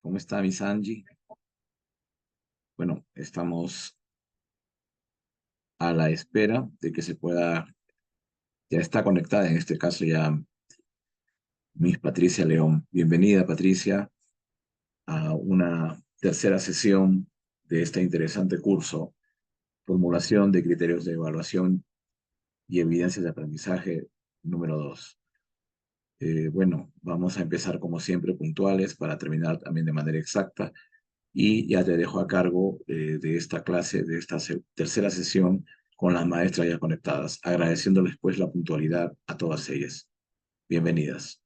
¿Cómo está, Miss Angie? Bueno, estamos a la espera de que se pueda, ya está conectada en este caso ya Miss Patricia León. Bienvenida, Patricia, a una tercera sesión de este interesante curso, Formulación de Criterios de Evaluación y Evidencias de Aprendizaje número 2. Bueno, vamos a empezar como siempre puntuales para terminar también de manera exacta. Y ya te dejo a cargo de esta clase, de esta tercera sesión con las maestras ya conectadas, agradeciéndoles pues la puntualidad a todas ellas. Bienvenidas.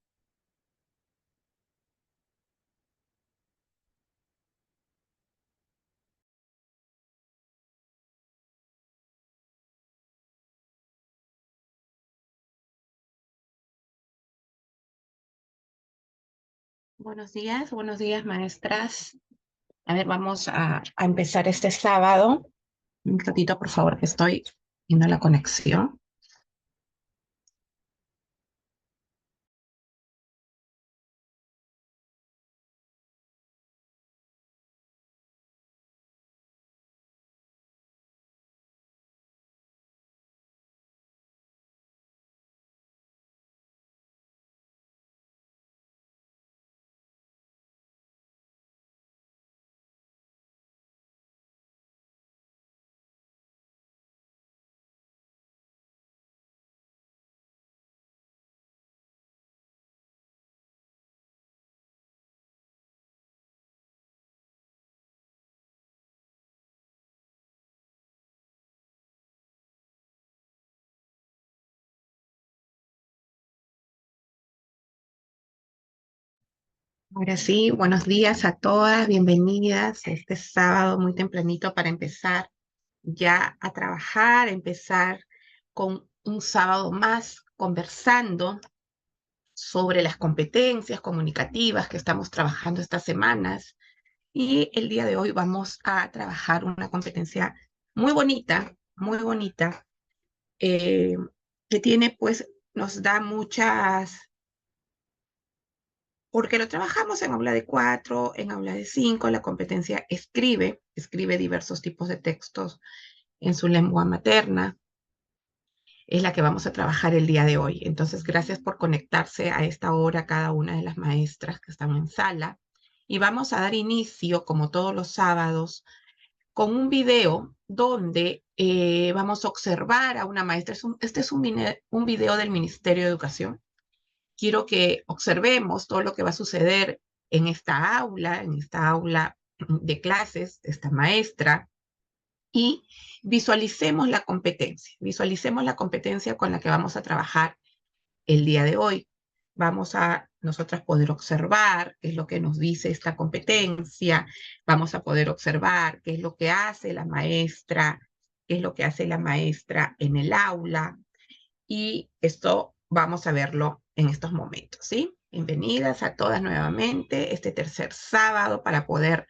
Buenos días, maestras. A ver, vamos a empezar este sábado. Un ratito, por favor, que estoy viendo la conexión. Ahora sí, buenos días a todas, bienvenidas este sábado muy tempranito para empezar ya a trabajar, empezar con un sábado más conversando sobre las competencias comunicativas que estamos trabajando estas semanas. Y el día de hoy vamos a trabajar una competencia muy bonita, eh, que tiene, pues, nos da muchas, porque lo trabajamos en aula de 4, en aula de 5, la competencia escribe diversos tipos de textos en su lengua materna, es la que vamos a trabajar el día de hoy. Entonces, gracias por conectarse a esta hora cada una de las maestras que están en sala. Y vamos a dar inicio, como todos los sábados, con un video donde vamos a observar a una maestra. Este es un video del Ministerio de Educación. Quiero que observemos todo lo que va a suceder en esta aula de clases, de esta maestra, y visualicemos la competencia con la que vamos a trabajar el día de hoy. Vamos a nosotras poder observar qué es lo que nos dice esta competencia, vamos a poder observar qué es lo que hace la maestra, qué es lo que hace la maestra en el aula, y esto vamos a verlo en estos momentos, ¿sí? Bienvenidas a todas nuevamente este tercer sábado para poder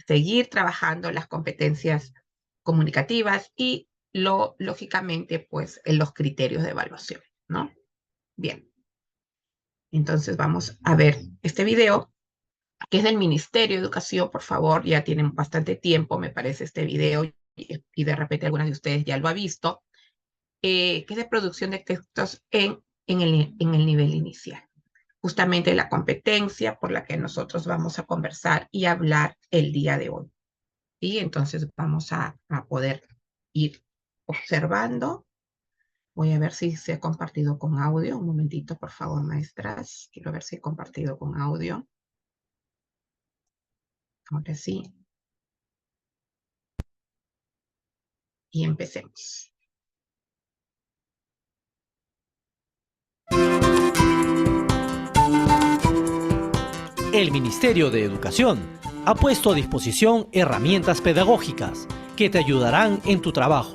seguir trabajando las competencias comunicativas y lógicamente, pues, en los criterios de evaluación, ¿no? Bien. Entonces vamos a ver este video, que es del Ministerio de Educación. Por favor, ya tienen bastante tiempo, me parece, este video, y de repente algunas de ustedes ya lo ha visto, que es de producción de textos en el nivel inicial. Justamente la competencia por la que nosotros vamos a conversar y hablar el día de hoy. Y entonces vamos a poder ir observando. Voy a ver si se ha compartido con audio. Un momentito, por favor, maestras. Quiero ver si he compartido con audio. Ahora sí. Y empecemos. El Ministerio de Educación ha puesto a disposición herramientas pedagógicas que te ayudarán en tu trabajo.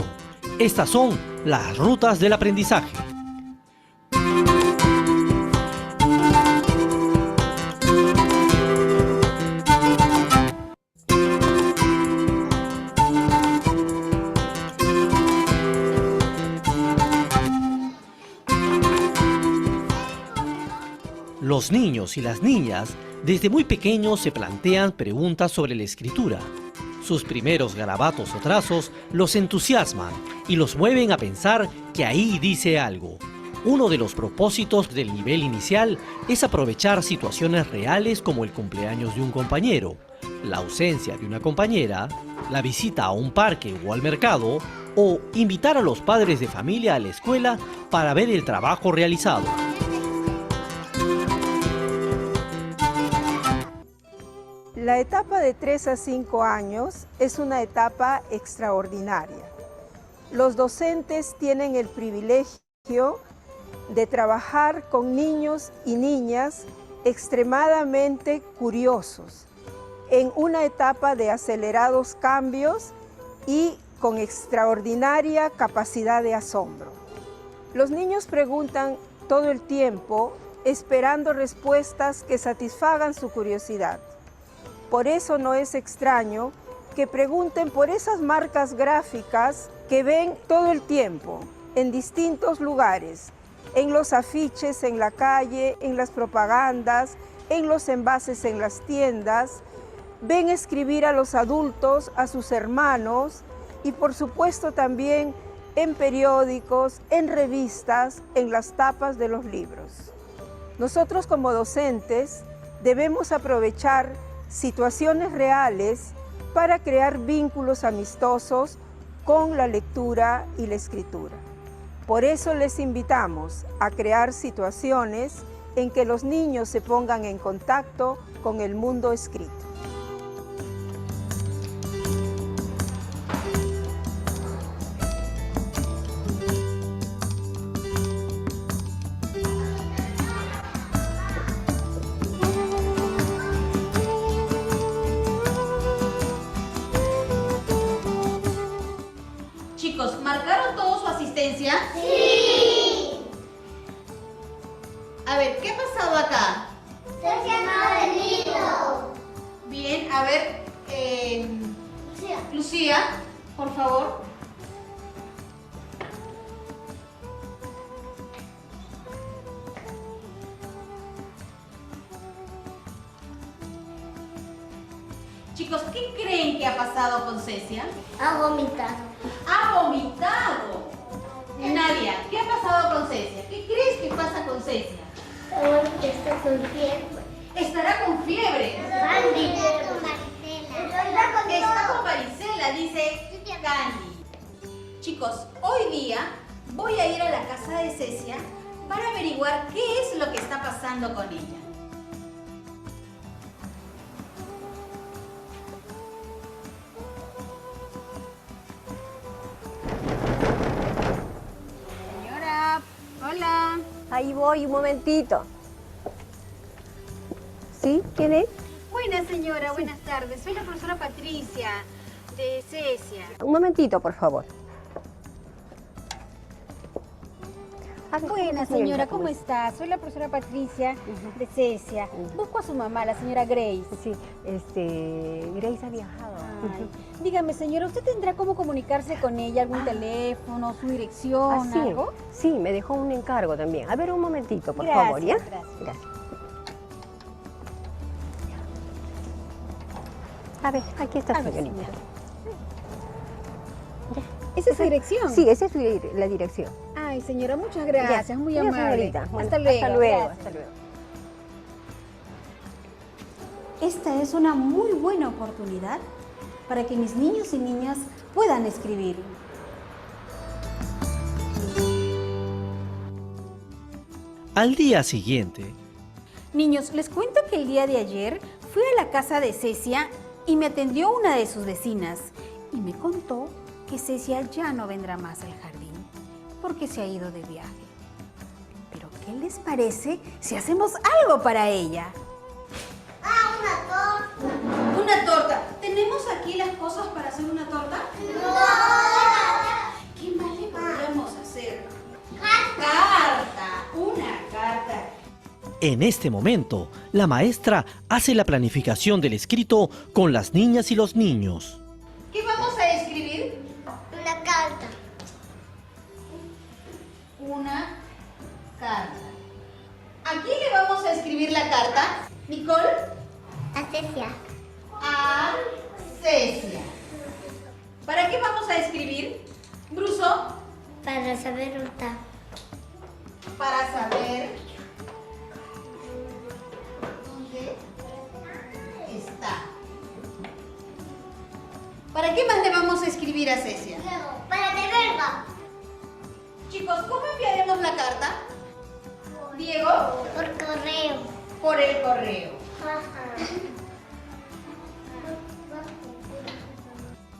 Estas son las rutas del aprendizaje. Los niños y las niñas Desde muy pequeños se plantean preguntas sobre la escritura. Sus primeros garabatos o trazos los entusiasman y los mueven a pensar que ahí dice algo. Uno de los propósitos del nivel inicial es aprovechar situaciones reales como el cumpleaños de un compañero, la ausencia de una compañera, la visita a un parque o al mercado, o invitar a los padres de familia a la escuela para ver el trabajo realizado. La etapa de 3 a 5 años es una etapa extraordinaria. Los docentes tienen el privilegio de trabajar con niños y niñas extremadamente curiosos, en una etapa de acelerados cambios y con extraordinaria capacidad de asombro. Los niños preguntan todo el tiempo, esperando respuestas que satisfagan su curiosidad. Por eso no es extraño que pregunten por esas marcas gráficas que ven todo el tiempo, en distintos lugares, en los afiches en la calle, en las propagandas, en los envases en las tiendas. Ven escribir a los adultos, a sus hermanos y por supuesto también en periódicos, en revistas, en las tapas de los libros. Nosotros como docentes debemos aprovechar situaciones reales para crear vínculos amistosos con la lectura y la escritura. Por eso les invitamos a crear situaciones en que los niños se pongan en contacto con el mundo escrito. Chicos, ¿marcaron todos su asistencia? ¡Sí! A ver, ¿qué ha pasado acá? Cecia no ha venido. Bien, a ver, Lucía, por favor. Chicos, ¿qué creen que ha pasado con Cecia? Ha vomitado. ¡Ha vomitado! Nadia, ¿qué ha pasado con Cecia? ¿Qué crees que pasa con Cecia? Que está con fiebre. Estará con fiebre. Candy. Está con varicela, dice Candy. Chicos, hoy día voy a ir a la casa de Cecia para averiguar qué es lo que está pasando con ella. Señora, hola. Ahí voy, un momentito. ¿Sí? ¿Quién es? Buenas, señora, buenas tardes. Soy la profesora Patricia, de Cecia. Un momentito, por favor. Buenas, señora, ¿cómo está? Soy la profesora Patricia, de Cecia. Busco a su mamá, la señora Grace. Sí, Grace ha viajado. Ay, dígame, señora, ¿usted tendrá cómo comunicarse con ella? ¿Algún teléfono, su dirección, sí, algo? sí, me dejó un encargo también. A ver, un momentito, por Gracias, favor, ¿ya? gracias. A ver, aquí está, A ver, señorita. señora. ¿Esa es su dirección? Sí, esa es la dirección. Ay, señora, muchas gracias, Ya. muy Ya, amable. señorita. Bueno, hasta luego. Hasta luego, Gracias. hasta luego. Esta es una muy buena oportunidad para que mis niños y niñas puedan escribir. Al día siguiente, Niños, les cuento que el día de ayer fui a la casa de Cecia y me atendió una de sus vecinas y me contó que Cecia ya no vendrá más al jardín porque se ha ido de viaje. Pero ¿qué les parece si hacemos algo para ella? ¡Ah, una torta! ¿Una torta? ¿Tenemos aquí las cosas para hacer una torta? ¡No! ¿Qué más le podríamos hacer? ¡Carta! ¡Una carta! en este momento, la maestra hace la planificación del escrito con las niñas y los niños. ¿Qué vamos a escribir? Una carta. Una carta. ¿A quién le vamos a escribir la carta? ¿Nicole? Cecia. A Cecia. ¿Para qué vamos a escribir? Bruso, Para saber dónde está. para saber dónde está. ¿Para qué más le vamos a escribir a Cecia? Luego, para de verga. Chicos, ¿cómo enviaremos la carta? Diego, Por correo. por el correo.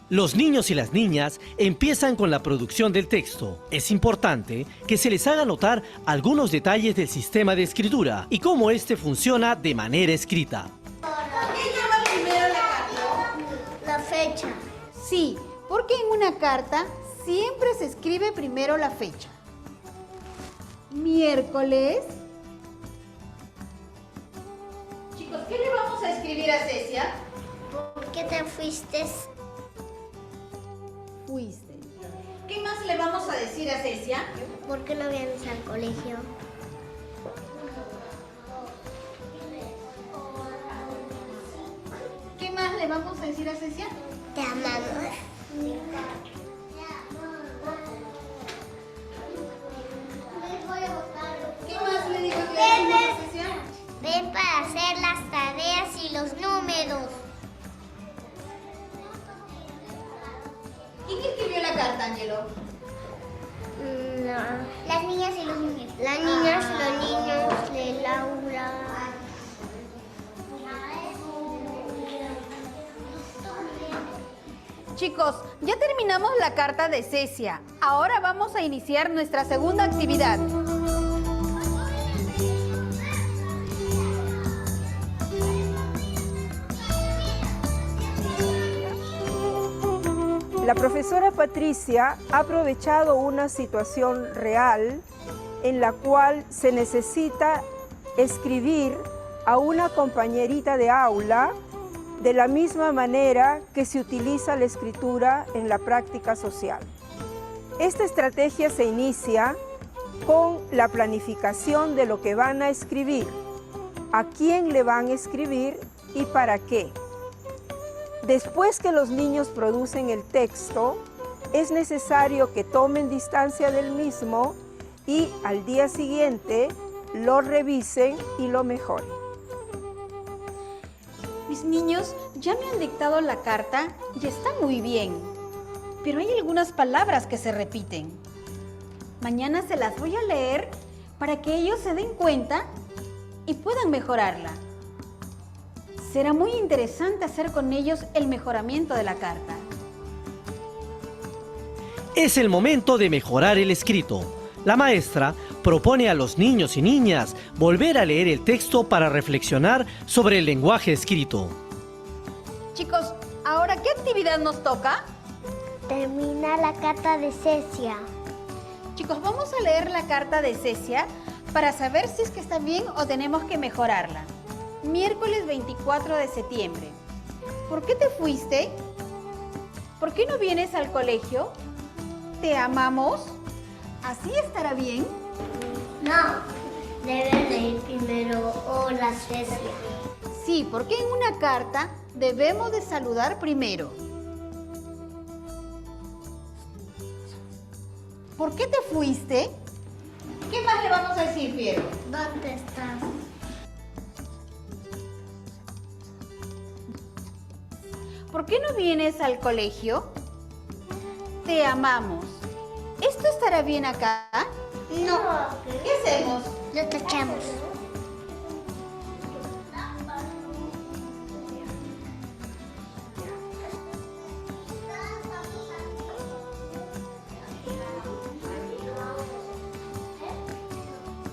Los niños y las niñas empiezan con la producción del texto. Es importante que se les haga notar algunos detalles del sistema de escritura y cómo este funciona de manera escrita. ¿Qué lleva primero la carta? La fecha. Sí, porque en una carta siempre se escribe primero la fecha. Miércoles. Chicos, ¿qué le vamos a escribir a Cecia? ¿Por qué te fuiste? Fuiste. ¿Qué más le vamos a decir a Cecia? ¿Por qué no vienes al colegio? ¿Qué más le vamos a decir a Cecia? Te amamos. ¿Qué más le digo que le decimos a Cecia? Ven para hacer las tareas y los números. ¿Quién escribió la carta, Ángelo? No. Las niñas y los niños. Las niñas, los niños de Laura. Chicos, ya terminamos la carta de Cecia. Ahora vamos a iniciar nuestra segunda actividad. La profesora Patricia ha aprovechado una situación real en la cual se necesita escribir a una compañerita de aula de la misma manera que se utiliza la escritura en la práctica social. Esta estrategia se inicia con la planificación de lo que van a escribir, a quién le van a escribir y para qué. Después que los niños producen el texto, es necesario que tomen distancia del mismo y al día siguiente lo revisen y lo mejoren. Mis niños ya me han dictado la carta y está muy bien, pero hay algunas palabras que se repiten. Mañana se las voy a leer para que ellos se den cuenta y puedan mejorarla. Será muy interesante hacer con ellos el mejoramiento de la carta. Es el momento de mejorar el escrito. La maestra propone a los niños y niñas volver a leer el texto para reflexionar sobre el lenguaje escrito. Chicos, ¿ahora qué actividad nos toca? Termina la carta de Cecia. Chicos, vamos a leer la carta de Cecia para saber si es que está bien o tenemos que mejorarla. Miércoles 24 de septiembre. ¿Por qué te fuiste? ¿Por qué no vienes al colegio? ¿Te amamos? ¿Así estará bien? No. Debes leer primero hola Cecia. Sí, porque en una carta debemos de saludar primero. ¿Por qué te fuiste? ¿Qué más le vamos a decir, Piero? ¿Dónde estás? ¿Por qué no vienes al colegio? Te amamos. ¿Esto estará bien acá? No. ¿Qué hacemos? Lo tachamos.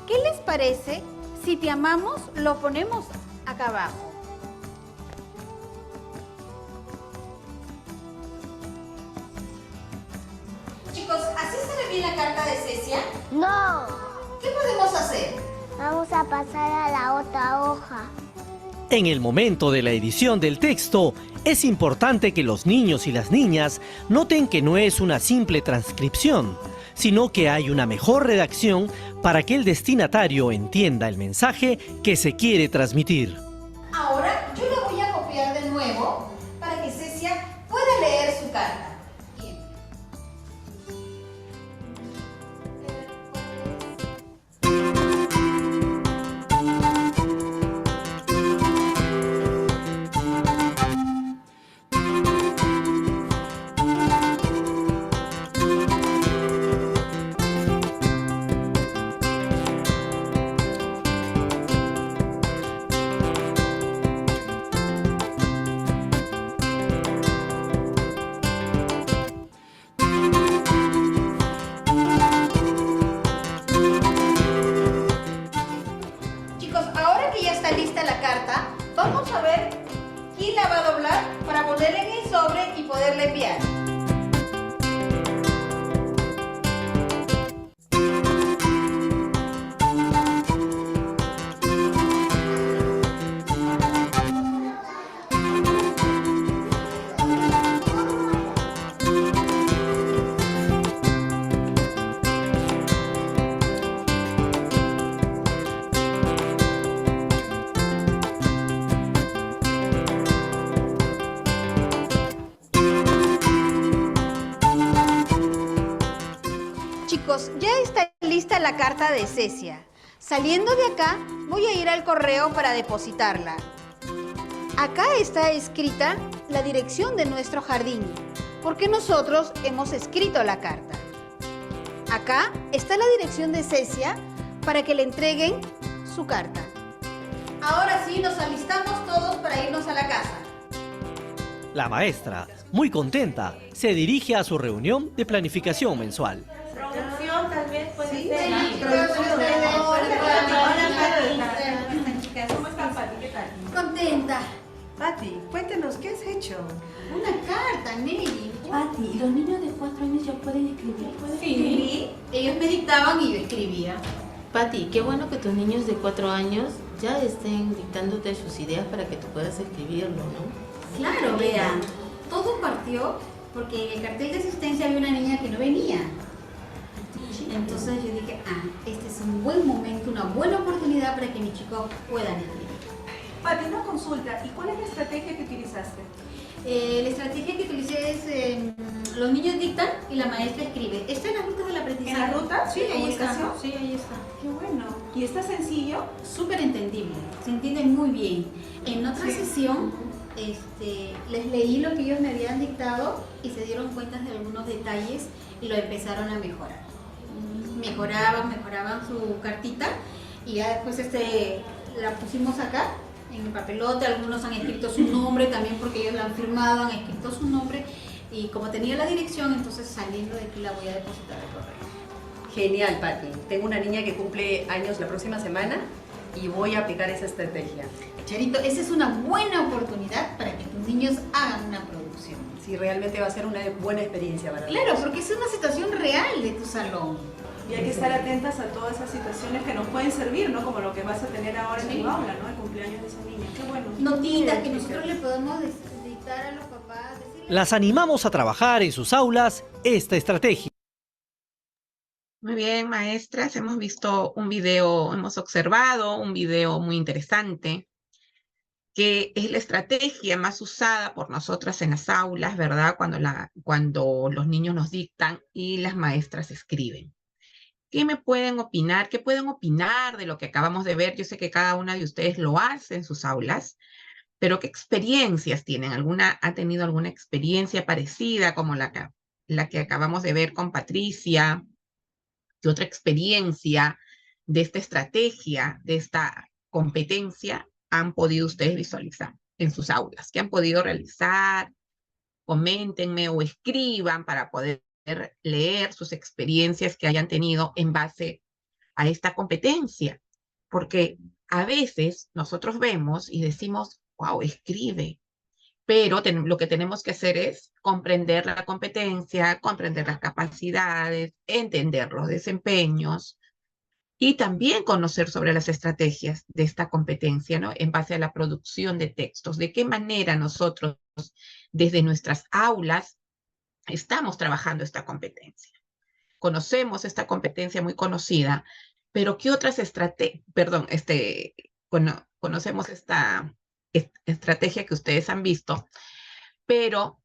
¿Qué les parece si te amamos lo ponemos acá abajo? Chicos, ¿así estará bien la carta de Cecia? No. ¿Qué podemos hacer? Vamos a pasar a la otra hoja. En el momento de la edición del texto, es importante que los niños y las niñas noten que no es una simple transcripción, sino que hay una mejor redacción para que el destinatario entienda el mensaje que se quiere transmitir. Ahora yo la voy a copiar Chicos, ya está lista la carta de Cecia. Saliendo de acá, voy a ir al correo para depositarla. Acá está escrita la dirección de nuestro jardín, porque nosotros hemos escrito la carta. Acá está la dirección de Cecia para que le entreguen su carta. Ahora sí, nos alistamos todos para irnos a la casa. La maestra, muy contenta, se dirige a su reunión de planificación mensual. Producción tal vez puede Sí, ser. sí, Producción. ¿Cómo están, Pati? ¿Qué tal? Contenta. Pati, cuéntanos, ¿qué has hecho? Una carta, Nelly. Pati, ¿y los niños de 4 años ya pueden escribir? Sí. Ellos me dictaban y yo escribía. Pati, qué bueno que tus niños de 4 años ya estén dictándote sus ideas para que tú puedas escribirlo, ¿no? Claro, vean. Todo partió porque en el cartel de asistencia había una niña que no venía. Entonces yo dije, este es un buen momento, una buena oportunidad para que mis chicos puedan escribir. Pati, una consulta. ¿Y cuál es la estrategia que utilizaste? La estrategia que utilicé es, los niños dictan y la maestra escribe. ¿Está en las rutas del aprendizaje? ¿En las rutas? Sí, ahí está. ¿Comunicación? Sí, ahí está. Qué bueno. ¿Y está sencillo? Súper entendible, se entiende muy bien. En otra sesión les leí lo que ellos me habían dictado y se dieron cuenta de algunos detalles y lo empezaron a mejorar. Mejoraban su cartita y ya después la pusimos acá en el papelote. Algunos han escrito su nombre también porque ellos la han firmado, han escrito su nombre y como tenía la dirección, entonces saliendo de aquí la voy a depositar al correo. Genial, Pati. Tengo una niña que cumple años la próxima semana y voy a aplicar esa estrategia. Charito, esa es una buena oportunidad para que tus niños hagan una producción. Sí, realmente va a ser una buena experiencia para Claro, todos. porque es una situación real de tu salón. Y hay que estar atentas a todas esas situaciones que nos pueden servir, ¿no? Como lo que vas a tener ahora en tu aula, ¿no? El cumpleaños de esa niña. Qué bueno. Notitas que Sí, nosotros le podemos dictar a los papás. Las animamos a trabajar en sus aulas esta estrategia. Muy bien, maestras, hemos visto un video, hemos observado un video muy interesante, que es la estrategia más usada por nosotras en las aulas, ¿verdad? Cuando los niños nos dictan y las maestras escriben. ¿Qué me pueden opinar? ¿Qué pueden opinar de lo que acabamos de ver? Yo sé que cada una de ustedes lo hace en sus aulas, pero ¿qué experiencias tienen? ¿Ha tenido alguna experiencia parecida como la que acabamos de ver con Patricia? ¿Qué otra experiencia de esta estrategia, de esta competencia han podido ustedes visualizar en sus aulas? ¿Qué han podido realizar? Coméntenme o escriban para poder leer sus experiencias que hayan tenido en base a esta competencia. Porque a veces nosotros vemos y decimos, wow, escribe. Pero lo que tenemos que hacer es comprender la competencia, comprender las capacidades, entender los desempeños y también conocer sobre las estrategias de esta competencia, ¿no? En base a la producción de textos. De qué manera nosotros, desde nuestras aulas, estamos trabajando esta competencia. Conocemos esta competencia muy conocida, pero ¿qué otras conocemos esta estrategia que ustedes han visto, pero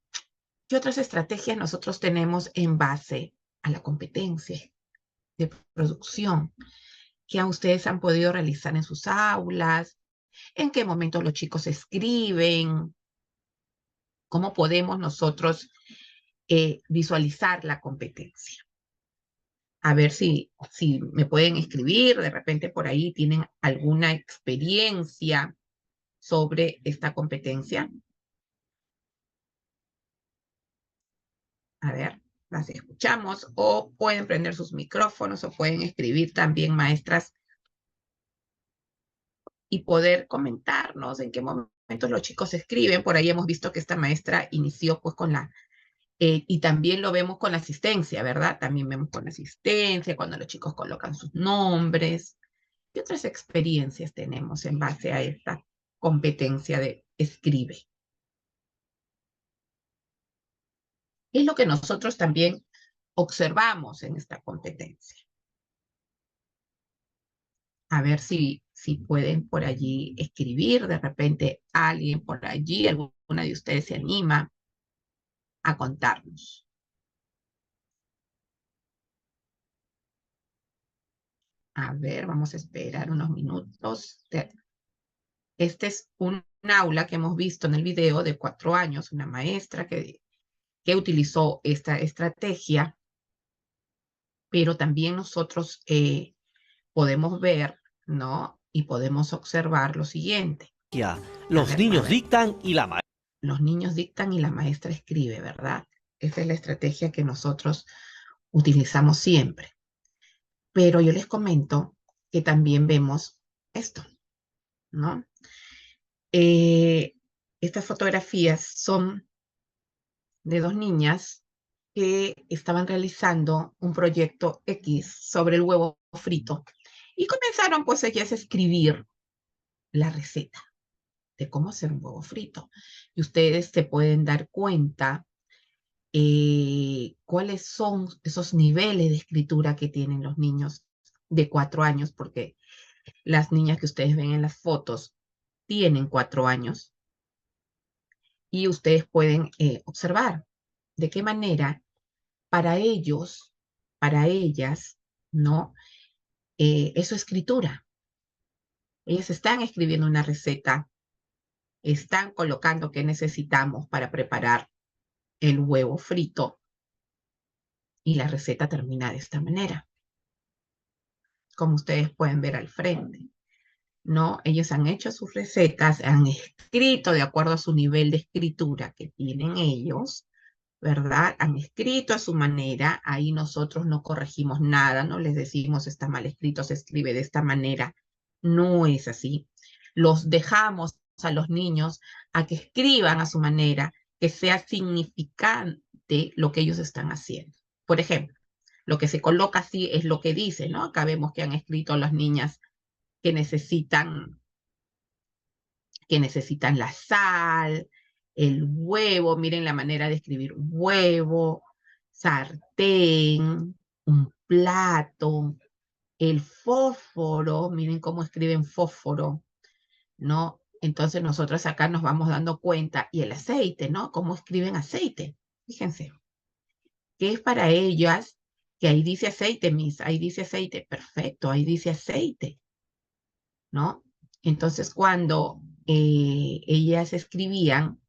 ¿qué otras estrategias nosotros tenemos en base a la competencia de producción que ustedes han podido realizar en sus aulas? ¿En qué momento los chicos escriben? ¿Cómo podemos nosotros visualizar la competencia? A ver si me pueden escribir, de repente por ahí tienen alguna experiencia sobre esta competencia. A ver, las escuchamos, o pueden prender sus micrófonos, o pueden escribir también, maestras, y poder comentarnos en qué momentos los chicos escriben. Por ahí hemos visto que esta maestra inició pues con y también lo vemos con la asistencia, ¿verdad? También vemos con la asistencia, cuando los chicos colocan sus nombres. ¿Qué otras experiencias tenemos en base a esta competencia de escribe? Es lo que nosotros también observamos en esta competencia. A ver si pueden por allí escribir, de repente alguien por allí, alguna de ustedes se anima a contarnos. A ver, vamos a esperar unos minutos. Este es un aula que hemos visto en el video de 4 años, una maestra que utilizó esta estrategia, pero también nosotros podemos ver, ¿no? Y podemos observar lo siguiente. Los niños dictan y la maestra. Los niños dictan y la maestra escribe, ¿verdad? Esa es la estrategia que nosotros utilizamos siempre. Pero yo les comento que también vemos esto, ¿no? Estas fotografías son de 2 niñas que estaban realizando un proyecto X sobre el huevo frito y comenzaron pues ellas a escribir la receta de cómo hacer un huevo frito. Y ustedes se pueden dar cuenta cuáles son esos niveles de escritura que tienen los niños de 4 años, porque las niñas que ustedes ven en las fotos tienen 4 años. Y ustedes pueden observar de qué manera para ellos, para ellas, ¿no? Es su escritura. Ellas están escribiendo una receta, están colocando qué necesitamos para preparar el huevo frito y la receta termina de esta manera, como ustedes pueden ver al frente, ¿no? Ellos han hecho sus recetas, han escrito de acuerdo a su nivel de escritura que tienen ellos, ¿verdad? Han escrito a su manera, ahí nosotros no corregimos nada, no les decimos está mal escrito, se escribe de esta manera, no es así. Los dejamos a los niños a que escriban a su manera, que sea significante lo que ellos están haciendo. Por ejemplo, lo que se coloca así es lo que dice, ¿no? Acá vemos que han escrito las niñas que necesitan la sal, el huevo, miren la manera de escribir huevo, sartén, un plato, el fósforo, miren cómo escriben fósforo, ¿no? Entonces nosotros acá nos vamos dando cuenta, y el aceite, ¿no? Cómo escriben aceite, fíjense, que es para ellas, que ahí dice aceite, Miss, ahí dice aceite, perfecto, ahí dice aceite, ¿no? Entonces cuando ellas escribían,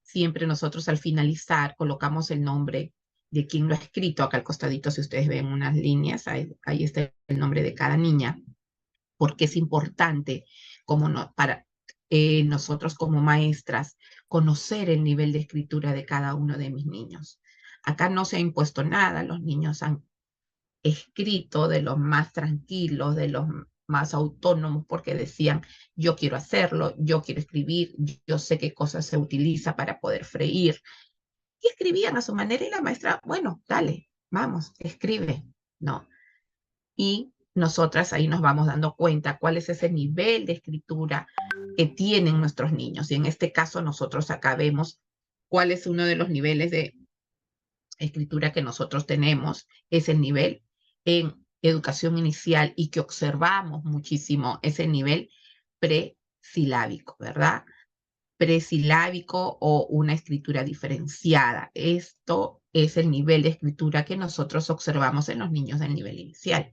siempre nosotros al finalizar colocamos el nombre de quien lo ha escrito. Acá al costadito, si ustedes ven unas líneas, ahí está el nombre de cada niña, porque es importante para nosotros como maestras conocer el nivel de escritura de cada uno de mis niños. Acá no se ha impuesto nada, los niños han escrito de los más tranquilos, de los más autónomos, porque decían, yo quiero hacerlo, yo quiero escribir, yo sé qué cosas se utiliza para poder freír. Y escribían a su manera y la maestra, bueno, dale, vamos, escribe, ¿no? Y nosotras ahí nos vamos dando cuenta cuál es ese nivel de escritura que tienen nuestros niños. Y en este caso nosotros acá vemos cuál es uno de los niveles de escritura que nosotros tenemos, es el nivel en educación inicial y que observamos muchísimo, es el nivel presilábico, ¿verdad? Presilábico o una escritura diferenciada. Esto es el nivel de escritura que nosotros observamos en los niños del nivel inicial,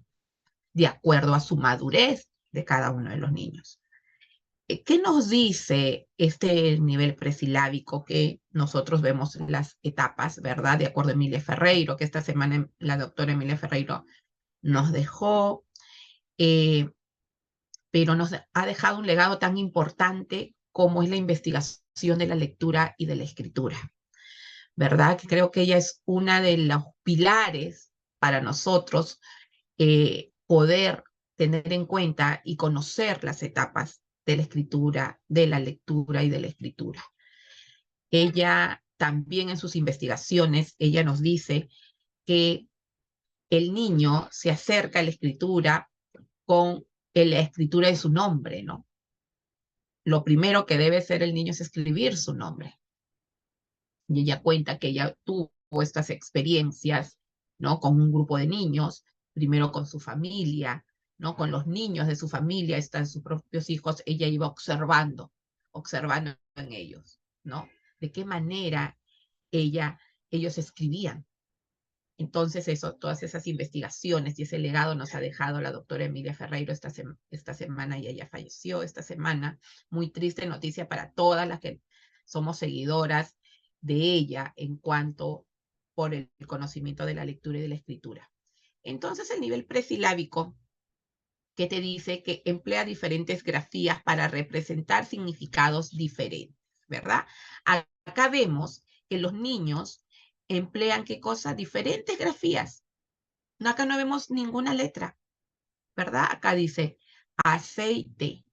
de acuerdo a su madurez de cada uno de los niños. ¿Qué nos dice este nivel presilábico que nosotros vemos en las etapas, ¿verdad? De acuerdo a Emilia Ferreiro, que esta semana la doctora Emilia Ferreiro nos dejó, pero nos ha dejado un legado tan importante como es la investigación de la lectura y de la escritura, ¿verdad? Que creo que ella es una de los pilares para nosotros poder tener en cuenta y conocer las etapas de la escritura, de la lectura y de la escritura. Ella también en sus investigaciones, ella nos dice que el niño se acerca a la escritura con la escritura de su nombre, ¿no? Lo primero que debe hacer el niño es escribir su nombre. Y ella cuenta que ella tuvo estas experiencias, ¿no? Con un grupo de niños, primero con su familia, ¿no? Con los niños de su familia, están sus propios hijos, ella iba observando en ellos, ¿no? De qué manera ellos escribían, Entonces eso, todas esas investigaciones y ese legado nos ha dejado la doctora Emilia Ferreiro esta semana, y ella falleció esta semana. Muy triste noticia para todas las que somos seguidoras de ella en cuanto por el conocimiento de la lectura y de la escritura. Entonces el nivel presilábico, que te dice que emplea diferentes grafías para representar significados diferentes, ¿verdad? Acá vemos que los niños emplean, ¿qué cosa? Diferentes grafías. No, acá no vemos ninguna letra, ¿verdad? Acá dice aceite,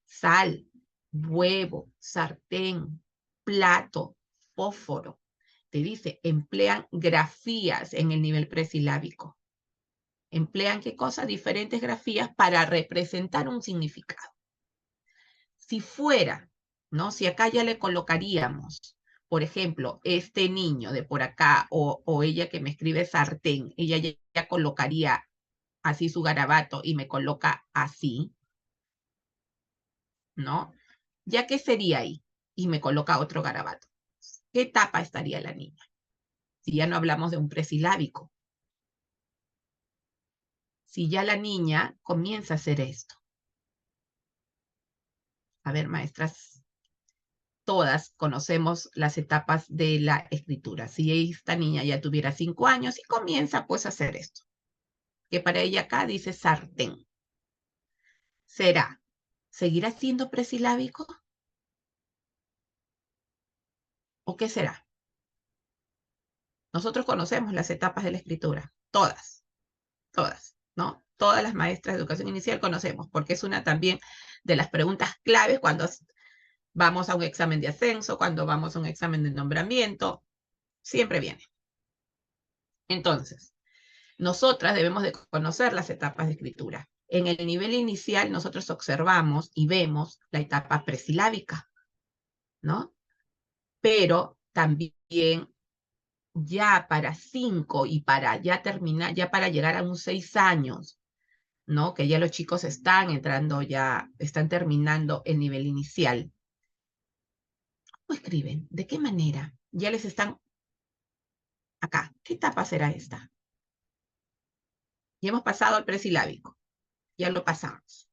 sal, huevo, sartén, plato, fósforo. Te dice, emplean grafías en el nivel presilábico. Emplean, ¿qué cosa? Diferentes grafías para representar un significado. Si fuera, ¿no? Si acá ya le colocaríamos, por ejemplo, este niño de por acá, o ella que me escribe sartén, ella ya colocaría así su garabato y me coloca así, ¿no? ¿Ya qué sería ahí? Y me coloca otro garabato. ¿Qué etapa estaría la niña? Si ya no hablamos de un presilábico. Si ya la niña comienza a hacer esto. A ver, maestras, todas conocemos las etapas de la escritura. Si esta niña ya tuviera 5 años y comienza pues a hacer esto, que para ella acá dice sartén, ¿seguirá siendo presilábico? ¿O qué será? Nosotros conocemos las etapas de la escritura, todas, ¿no? Todas las maestras de educación inicial conocemos, porque es una también de las preguntas claves cuando vamos a un examen de ascenso, cuando vamos a un examen de nombramiento, siempre viene. Entonces, nosotras debemos de conocer las etapas de escritura. En el nivel inicial nosotros observamos y vemos la etapa presilábica, ¿no? Pero también ya para 5 y para ya terminar, ya para llegar a unos 6 años, ¿no? Que ya los chicos están entrando ya, están terminando el nivel inicial. ¿Cómo escriben? ¿De qué manera? Ya les están acá. ¿Qué etapa será esta? Ya hemos pasado al presilábico. Ya lo pasamos.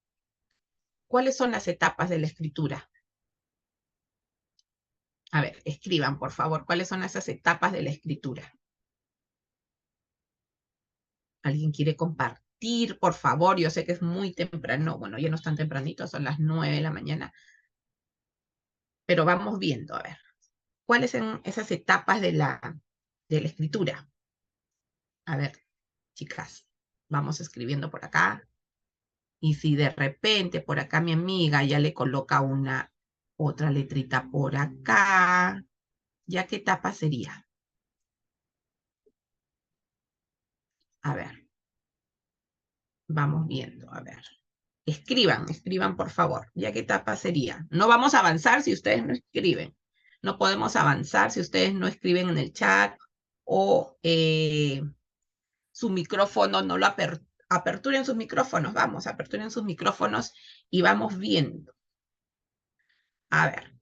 ¿Cuáles son las etapas de la escritura? A ver, escriban, por favor, ¿cuáles son esas etapas de la escritura? ¿Alguien quiere compartir? Por favor, yo sé que es muy temprano. Bueno, ya no es tan tempranito, son las 9 de la mañana. Pero vamos viendo, a ver. ¿Cuáles son esas etapas de la escritura? A ver, chicas, vamos escribiendo por acá. Y si de repente por acá mi amiga ya le coloca una otra letrita por acá, ¿ya qué etapa sería? A ver. Vamos viendo, a ver. Escriban por favor. ¿Ya qué etapa sería? No vamos a avanzar si ustedes no escriben. No podemos avanzar si ustedes no escriben en el chat o su micrófono no lo aperturen sus micrófonos. Vamos, aperturen sus micrófonos y vamos viendo. A ver.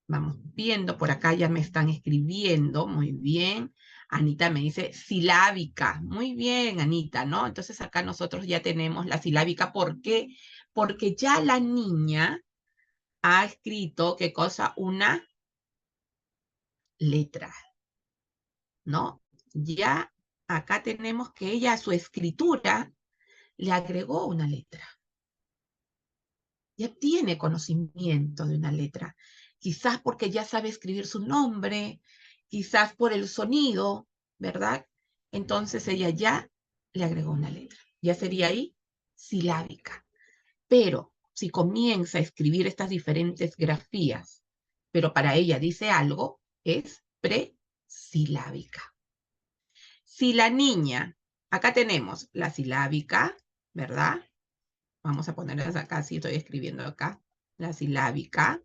Vamos viendo, por acá ya me están escribiendo, muy bien. Anita me dice silábica, muy bien, Anita, ¿no? Entonces acá nosotros ya tenemos la silábica. ¿Por qué? Porque ya la niña ha escrito, ¿qué cosa? Una letra, ¿no? Ya acá tenemos que ella a su escritura le agregó una letra. Ya tiene conocimiento de una letra. Quizás porque ya sabe escribir su nombre, quizás por el sonido, ¿verdad? Entonces ella ya le agregó una letra. Ya sería ahí silábica. Pero si comienza a escribir estas diferentes grafías, pero para ella dice algo, es presilábica. Si la niña, acá tenemos la silábica, ¿verdad? Vamos a ponerlas acá, si estoy escribiendo acá, la silábica,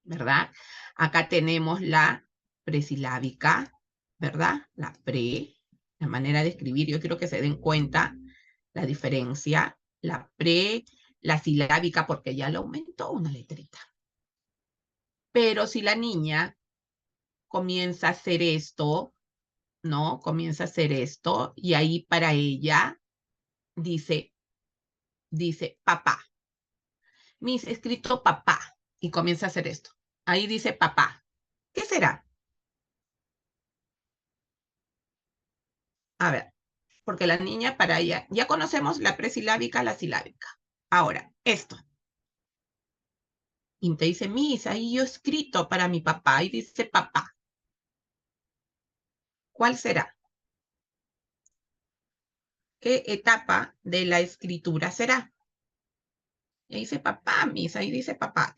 ¿verdad? Acá tenemos la presilábica, ¿verdad? La manera de escribir, yo quiero que se den cuenta la diferencia, la silábica, porque ya le aumentó una letrita. Pero si la niña comienza a hacer esto, ¿no? Comienza a hacer esto y ahí para ella dice papá. Miss, escrito papá y comienza a hacer esto. Ahí dice papá. ¿Qué será? A ver, porque la niña para ella, ya conocemos la presilábica, la silábica. Ahora, esto. Y te dice, Miss, ahí yo he escrito para mi papá y dice papá. ¿Cuál será? ¿Qué etapa de la escritura será? Y dice papá, Miss, ahí dice papá.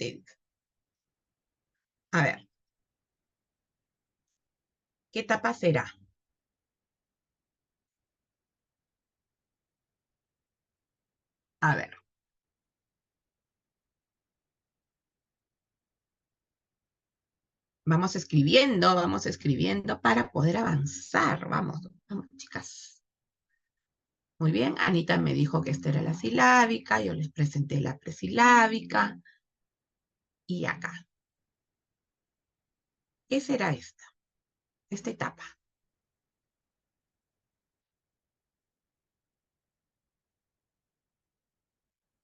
A ver. ¿Qué etapa será? A ver. Vamos escribiendo para poder avanzar. Vamos, vamos, chicas. Muy bien, Anita me dijo que esta era la silábica, yo les presenté la presilábica. Y acá. ¿Qué será esta etapa?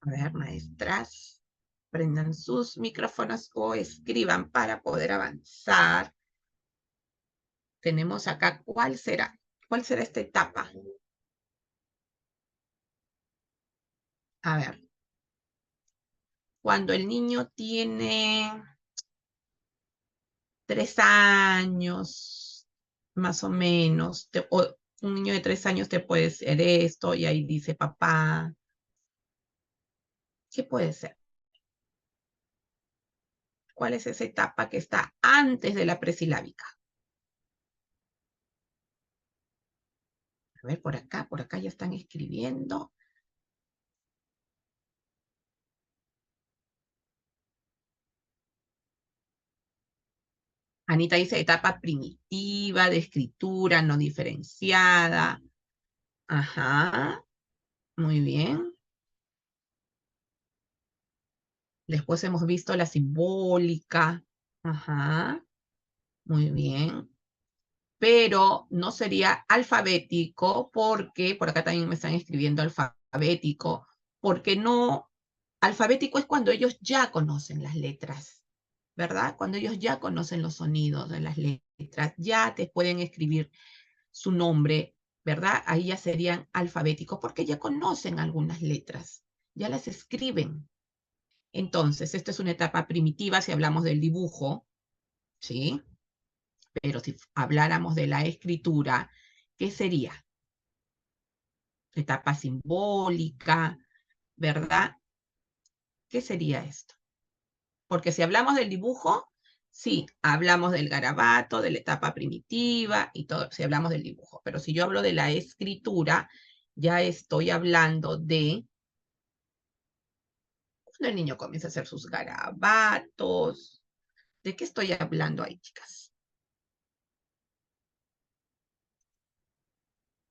A ver, maestras, prendan sus micrófonos o escriban para poder avanzar. Tenemos acá, ¿cuál será? ¿Cuál será esta etapa? A ver. Cuando el niño tiene 3 años, más o menos, o un niño de 3 años te puede ser esto, y ahí dice papá. ¿Qué puede ser? ¿Cuál es esa etapa que está antes de la presilábica? A ver, por acá ya están escribiendo. Anita dice etapa primitiva de escritura no diferenciada. Ajá, muy bien. Después hemos visto la simbólica. Ajá, muy bien. Pero no sería alfabético porque, por acá también me están escribiendo alfabético, porque no, alfabético es cuando ellos ya conocen las letras, ¿verdad? Cuando ellos ya conocen los sonidos de las letras, ya te pueden escribir su nombre, ¿verdad? Ahí ya serían alfabéticos porque ya conocen algunas letras, ya las escriben. Entonces, esta es una etapa primitiva si hablamos del dibujo, ¿sí? Pero si habláramos de la escritura, ¿qué sería? Etapa simbólica, ¿verdad? ¿Qué sería esto? Porque si hablamos del dibujo, sí, hablamos del garabato, de la etapa primitiva y todo, si hablamos del dibujo. Pero si yo hablo de la escritura, ya estoy hablando de cuando el niño comienza a hacer sus garabatos. ¿De qué estoy hablando ahí, chicas?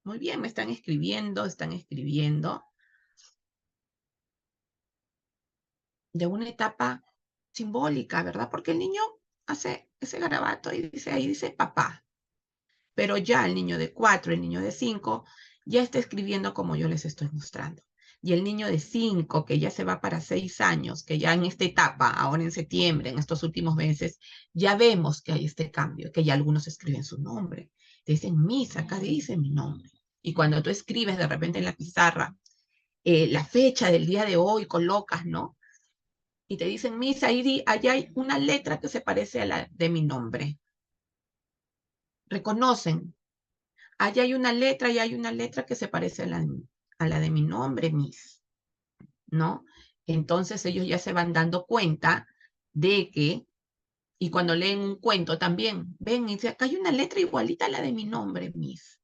Muy bien, me están escribiendo, de una etapa simbólica, ¿verdad? Porque el niño hace ese garabato y ahí dice papá. Pero ya el niño de 4, el niño de 5, ya está escribiendo como yo les estoy mostrando. Y el niño de 5, que ya se va para 6 años, que ya en esta etapa, ahora en septiembre, en estos últimos meses, ya vemos que hay este cambio, que ya algunos escriben su nombre. Te dicen, Miss, acá dice mi nombre. Y cuando tú escribes de repente en la pizarra la fecha del día de hoy, colocas, ¿no? Y te dicen, Miss, allá hay una letra que se parece a la de mi nombre. Reconocen. Allá hay una letra y hay una letra que se parece a la de mi nombre, Miss. ¿No? Entonces ellos ya se van dando cuenta de que, y cuando leen un cuento también, ven y dicen, acá hay una letra igualita a la de mi nombre, Miss.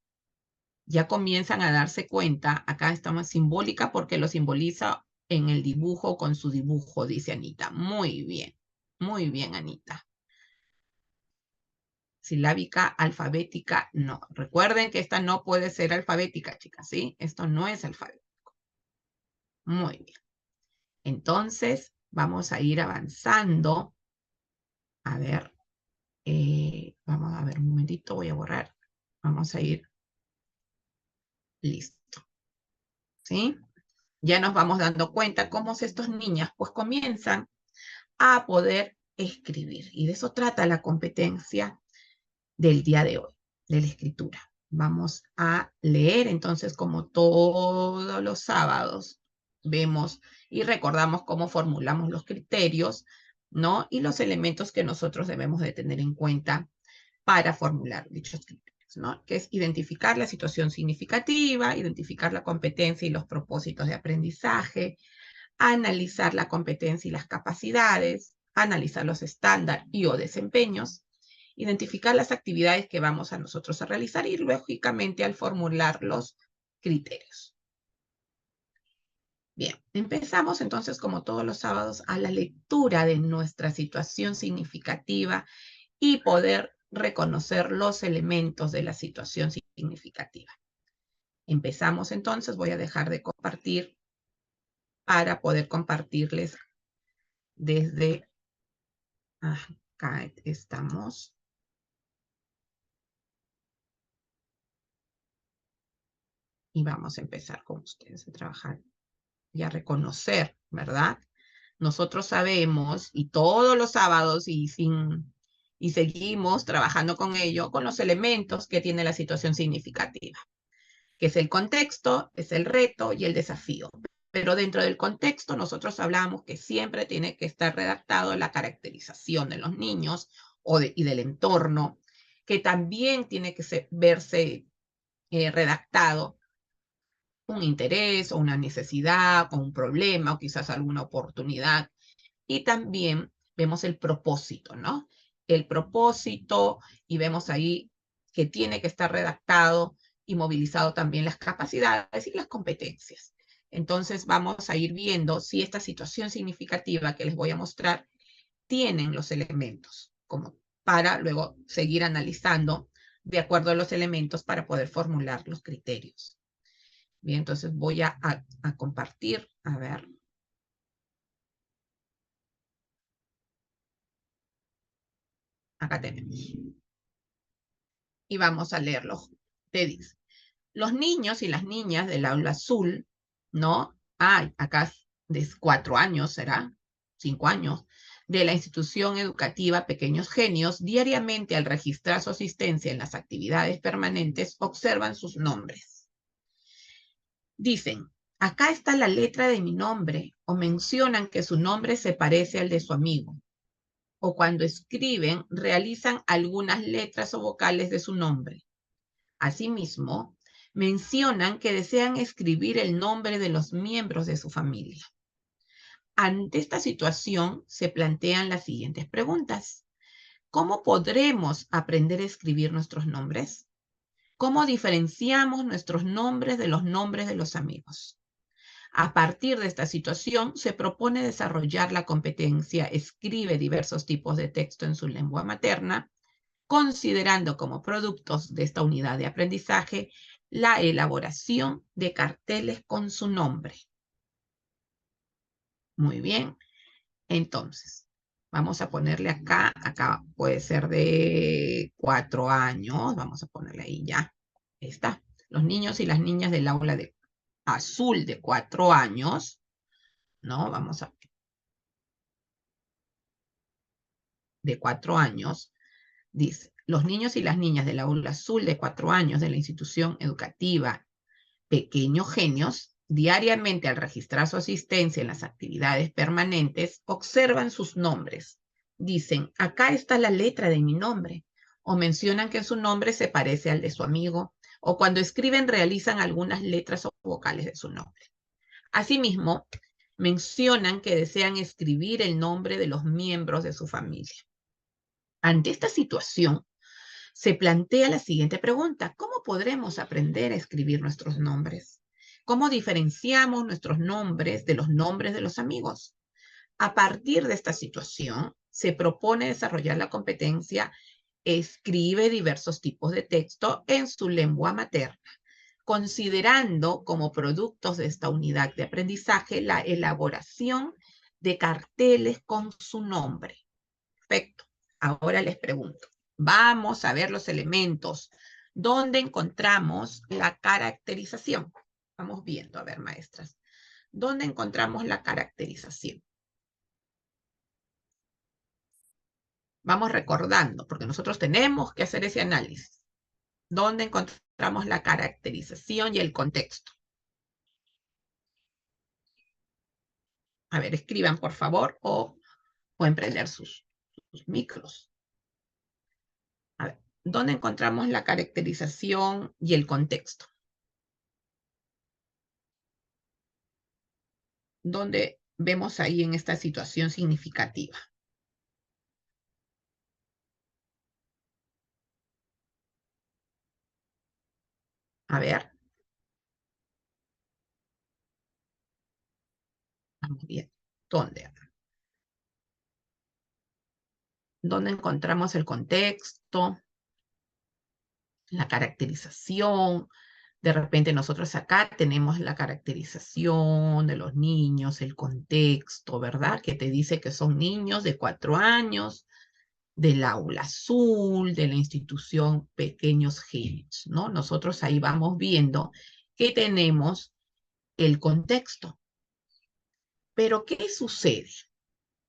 Ya comienzan a darse cuenta, acá está más simbólica porque lo simboliza en el dibujo con su dibujo, dice Anita. Muy bien, Anita. Silábica, alfabética, no. Recuerden que esta no puede ser alfabética, chicas, ¿sí? Esto no es alfabético. Muy bien. Entonces, vamos a ir avanzando A ver, vamos a ver un momentito, voy a borrar. Vamos a ir. Listo. ¿Sí? Ya nos vamos dando cuenta cómo estos niños pues comienzan a poder escribir. Y de eso trata la competencia del día de hoy, de la escritura. Vamos a leer entonces como todos los sábados vemos y recordamos cómo formulamos los criterios, ¿no? Y los elementos que nosotros debemos de tener en cuenta para formular dichos criterios, ¿no? Que es identificar la situación significativa, identificar la competencia y los propósitos de aprendizaje, analizar la competencia y las capacidades, analizar los estándares y o desempeños, identificar las actividades que vamos a nosotros a realizar y, lógicamente, al formular los criterios. Bien, empezamos entonces, como todos los sábados, a la lectura de nuestra situación significativa y poder reconocer los elementos de la situación significativa. Empezamos entonces, voy a dejar de compartir para poder compartirles desde acá estamos. Y vamos a empezar con ustedes a trabajar y a reconocer, ¿verdad? Nosotros sabemos, y todos los sábados, y seguimos trabajando con ello, con los elementos que tiene la situación significativa, que es el contexto, es el reto y el desafío. Pero dentro del contexto nosotros hablamos que siempre tiene que estar redactado la caracterización de los niños y del entorno, que también tiene que verse redactado un interés o una necesidad o un problema o quizás alguna oportunidad. Y también vemos el propósito, ¿no? El propósito, y vemos ahí que tiene que estar redactado y movilizado también las capacidades y las competencias. Entonces vamos a ir viendo si esta situación significativa que les voy a mostrar tienen los elementos, como para luego seguir analizando de acuerdo a los elementos para poder formular los criterios. Bien, entonces voy a compartir, a ver. Acá tenemos. Y vamos a leerlo. Te dice, los niños y las niñas del aula azul, ¿no? Acá de 4 años, ¿será? 5 años, de la institución educativa Pequeños Genios, diariamente al registrar su asistencia en las actividades permanentes, observan sus nombres. Dicen, acá está la letra de mi nombre, o mencionan que su nombre se parece al de su amigo. O cuando escriben, realizan algunas letras o vocales de su nombre. Asimismo, mencionan que desean escribir el nombre de los miembros de su familia. Ante esta situación, se plantean las siguientes preguntas. ¿Cómo podremos aprender a escribir nuestros nombres? ¿Cómo diferenciamos nuestros nombres de los nombres de los amigos? A partir de esta situación, se propone desarrollar la competencia escribe diversos tipos de texto en su lengua materna, considerando como productos de esta unidad de aprendizaje la elaboración de carteles con su nombre. Muy bien. Entonces, vamos a ponerle acá puede ser de 4 años, vamos a ponerle ahí ya. Ahí está. Los niños y las niñas del aula de azul de 4 años, ¿no? Vamos a... De 4 años, dice, los niños y las niñas del aula azul de 4 años de la institución educativa Pequeños Genios, diariamente al registrar su asistencia en las actividades permanentes, observan sus nombres. Dicen, acá está la letra de mi nombre, o mencionan que su nombre se parece al de su amigo, o cuando escriben realizan algunas letras o vocales de su nombre. Asimismo, mencionan que desean escribir el nombre de los miembros de su familia. Ante esta situación, se plantea la siguiente pregunta. ¿Cómo podremos aprender a escribir nuestros nombres? ¿Cómo diferenciamos nuestros nombres de los nombres de los amigos? A partir de esta situación, se propone desarrollar la competencia escribe diversos tipos de texto en su lengua materna, considerando como productos de esta unidad de aprendizaje la elaboración de carteles con su nombre. Perfecto. ahora les pregunto, vamos a ver los elementos. ¿Dónde encontramos la caracterización? Vamos viendo, a ver, maestras. ¿Dónde encontramos la caracterización? Vamos recordando, porque nosotros tenemos que hacer ese análisis. ¿Dónde encontramos la caracterización y el contexto? A ver, escriban, por favor, o pueden prender sus micros. A ver, ¿dónde encontramos la caracterización y el contexto? ¿Dónde vemos ahí en esta situación significativa? A ver. Vamos bien. ¿Dónde? ¿Dónde encontramos el contexto? La caracterización. De repente nosotros acá tenemos la caracterización de los niños, el contexto, ¿verdad? Que te dice que son niños de 4 años, del aula azul, de la institución Pequeños Genios, ¿no? Nosotros ahí vamos viendo que tenemos el contexto. Pero, ¿qué sucede?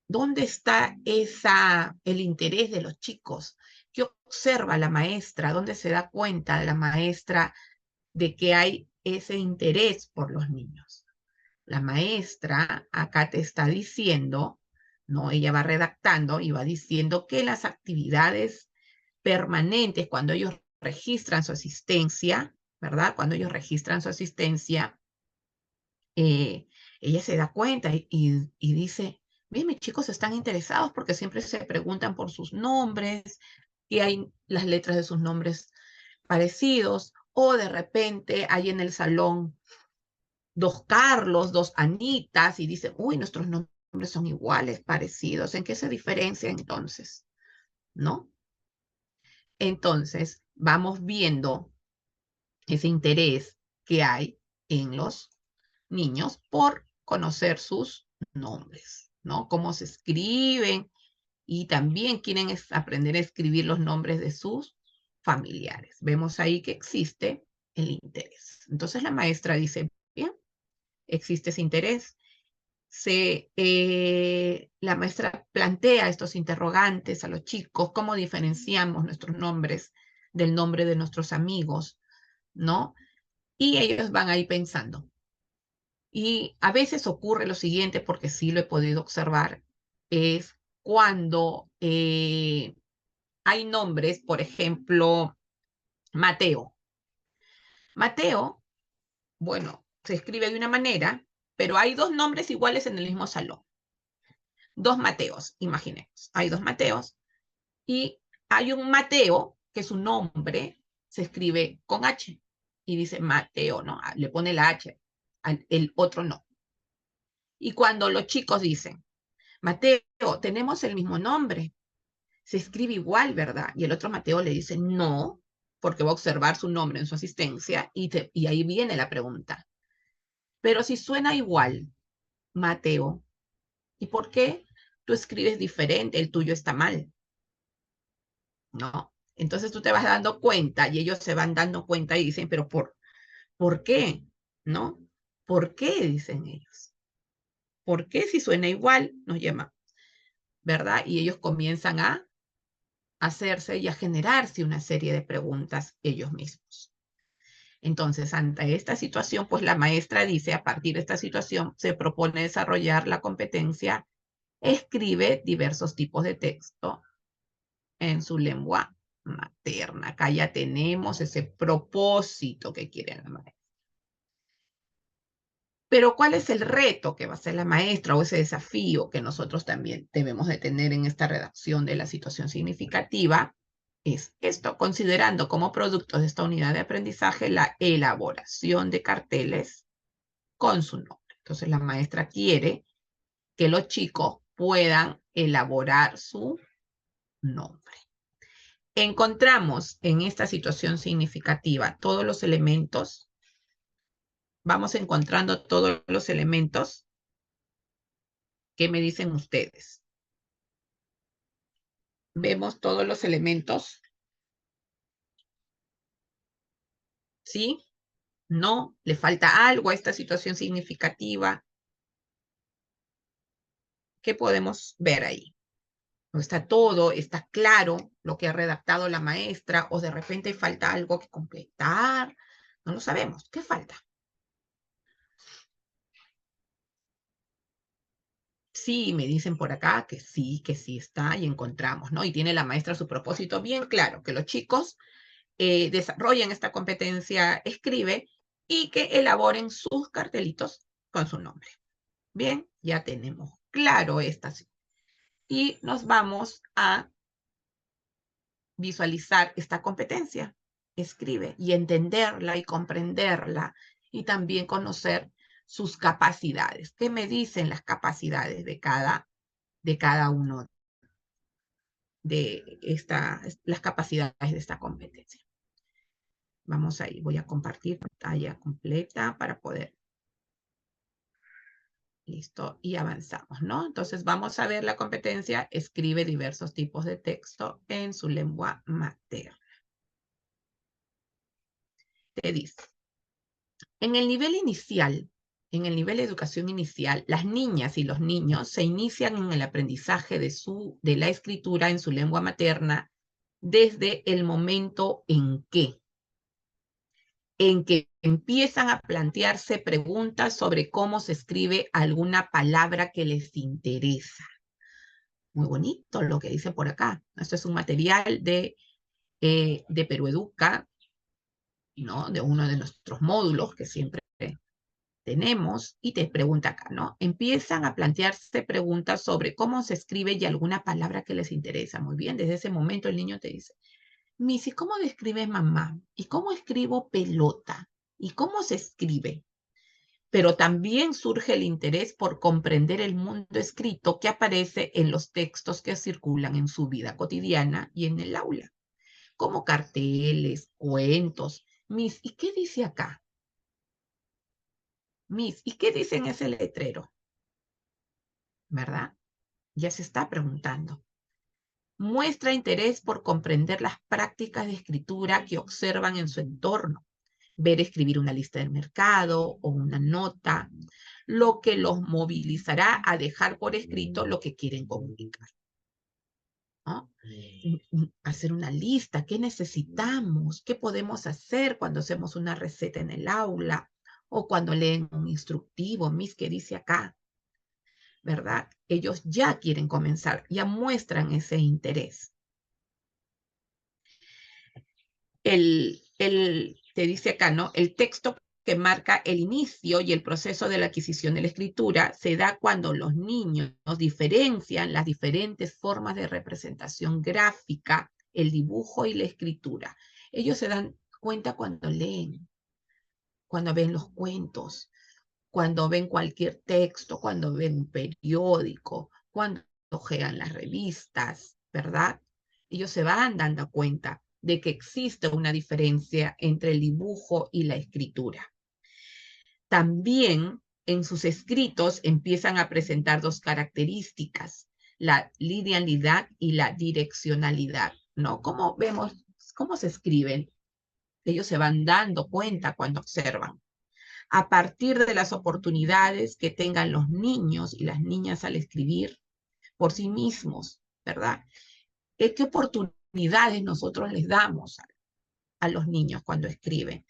¿Dónde está el interés de los chicos? ¿Qué observa la maestra? ¿Dónde se da cuenta la maestra de que hay ese interés por los niños? La maestra acá te está diciendo, ¿no? Ella va redactando y va diciendo que las actividades permanentes, cuando ellos registran su asistencia, ¿verdad? Cuando ellos registran su asistencia, ella se da cuenta y dice, bien, mis chicos están interesados porque siempre se preguntan por sus nombres, y hay las letras de sus nombres parecidos, o de repente hay en el salón 2 Carlos, 2 Anitas, y dicen, uy, nuestros nombres son iguales, parecidos. ¿En qué se diferencia entonces? ¿No? Entonces, vamos viendo ese interés que hay en los niños por conocer sus nombres, ¿no? Cómo se escriben, y también quieren aprender a escribir los nombres de sus familiares. Vemos ahí que existe el interés. Entonces la maestra dice, bien, existe ese interés. La maestra plantea estos interrogantes a los chicos, cómo diferenciamos nuestros nombres del nombre de nuestros amigos, ¿no? Y ellos van ahí pensando. Y a veces ocurre lo siguiente, porque sí lo he podido observar, es cuando hay nombres, por ejemplo, Mateo. Mateo, bueno, se escribe de una manera, pero hay 2 nombres iguales en el mismo salón. 2 Mateos, imaginemos. Hay 2 Mateos y hay un Mateo que su nombre se escribe con H y dice Mateo, ¿no? Le pone la H, el otro no. Y cuando los chicos dicen, Mateo, tenemos el mismo nombre, se escribe igual, ¿verdad? Y el otro Mateo le dice, no, porque va a observar su nombre en su asistencia, y ahí viene la pregunta. Pero si suena igual, Mateo, ¿y por qué tú escribes diferente? El tuyo está mal, ¿no? Entonces tú te vas dando cuenta y ellos se van dando cuenta y dicen, pero ¿por qué? ¿No? ¿Por qué? Dicen ellos. ¿Por qué si suena igual nos llama? ¿Verdad? Y ellos comienzan a hacerse y a generarse una serie de preguntas ellos mismos. Entonces, ante esta situación, pues la maestra dice, a partir de esta situación, se propone desarrollar la competencia, escribe diversos tipos de texto en su lengua materna. Acá ya tenemos ese propósito que quiere la maestra. Pero ¿cuál es el reto que va a hacer la maestra o ese desafío que nosotros también debemos de tener en esta redacción de la situación significativa? Es esto, considerando como productos de esta unidad de aprendizaje la elaboración de carteles con su nombre. Entonces la maestra quiere que los chicos puedan elaborar su nombre. Encontramos en esta situación significativa todos los elementos. Vamos encontrando todos los elementos. ¿Qué me dicen ustedes? Vemos todos los elementos. ¿Sí? No, le falta algo a esta situación significativa. ¿Qué podemos ver ahí? No está todo, está claro lo que ha redactado la maestra, o de repente falta algo que completar. No lo sabemos. ¿Qué falta? Sí, me dicen por acá que sí está y encontramos, ¿no? Y tiene la maestra su propósito bien claro, que los chicos desarrollen esta competencia escribe y que elaboren sus cartelitos con su nombre. Bien, ya tenemos claro esta. Y nos vamos a visualizar esta competencia. Escribe y entenderla y comprenderla y también conocer sus capacidades. ¿Qué me dicen las capacidades de cada uno de las capacidades de esta competencia? Vamos ahí, voy a compartir pantalla completa para poder. Listo, y avanzamos, ¿no? Entonces vamos a ver la competencia, escribe diversos tipos de texto en su lengua materna. Te dice, en el nivel inicial, en el nivel de educación inicial, las niñas y los niños se inician en el aprendizaje de la escritura en su lengua materna desde el momento en que empiezan a plantearse preguntas sobre cómo se escribe alguna palabra que les interesa. Muy bonito lo que dice por acá. Esto es un material de Perú Educa, ¿no? De uno de nuestros módulos que siempre tenemos, y te pregunta acá, ¿no? Empiezan a plantearse preguntas sobre cómo se escribe y alguna palabra que les interesa. Muy bien, desde ese momento el niño te dice, Missy, ¿cómo describe mamá? ¿Y cómo escribo pelota? ¿Y cómo se escribe? Pero también surge el interés por comprender el mundo escrito que aparece en los textos que circulan en su vida cotidiana y en el aula, como carteles, cuentos. Miss, ¿y qué dice acá? Miss, ¿y qué dice en ese letrero? ¿Verdad? Ya se está preguntando. Muestra interés por comprender las prácticas de escritura que observan en su entorno, ver escribir una lista del mercado o una nota, lo que los movilizará a dejar por escrito lo que quieren comunicar, ¿no? Hacer una lista, ¿qué necesitamos? ¿Qué podemos hacer cuando hacemos una receta en el aula? O cuando leen un instructivo, Miss, ¿qué dice acá? ¿Verdad? Ellos ya quieren comenzar, ya muestran ese interés. Te dice acá, ¿no? El texto que marca el inicio y el proceso de la adquisición de la escritura se da cuando los niños diferencian las diferentes formas de representación gráfica, el dibujo y la escritura. Ellos se dan cuenta cuando leen, cuando ven los cuentos, cuando ven cualquier texto, cuando ven un periódico, cuando hojean las revistas, ¿verdad? Ellos se van dando cuenta de que existe una diferencia entre el dibujo y la escritura. También en sus escritos empiezan a presentar dos características, la linealidad y la direccionalidad, ¿no? Como vemos, cómo se escriben, ellos se van dando cuenta cuando observan. A partir de las oportunidades que tengan los niños y las niñas al escribir por sí mismos, ¿verdad? ¿Qué oportunidades nosotros les damos a los niños cuando escriben?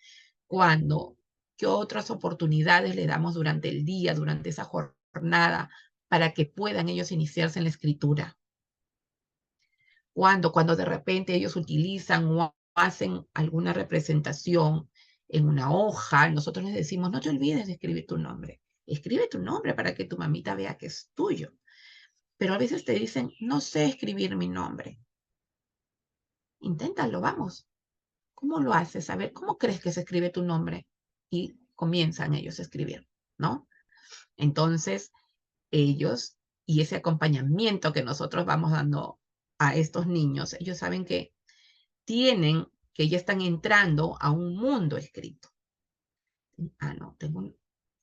¿Qué otras oportunidades le damos durante el día, durante esa jornada, para que puedan ellos iniciarse en la escritura? Cuando de repente ellos utilizan o hacen alguna representación en una hoja, nosotros les decimos, no te olvides de escribir tu nombre. Escribe tu nombre para que tu mamita vea que es tuyo. Pero a veces te dicen, no sé escribir mi nombre. Inténtalo, vamos. ¿Cómo lo haces? A ver, ¿cómo crees que se escribe tu nombre? Y comienzan ellos a escribir, ¿no? Entonces, ellos y ese acompañamiento que nosotros vamos dando a estos niños, ellos saben que ya están entrando a un mundo escrito. No,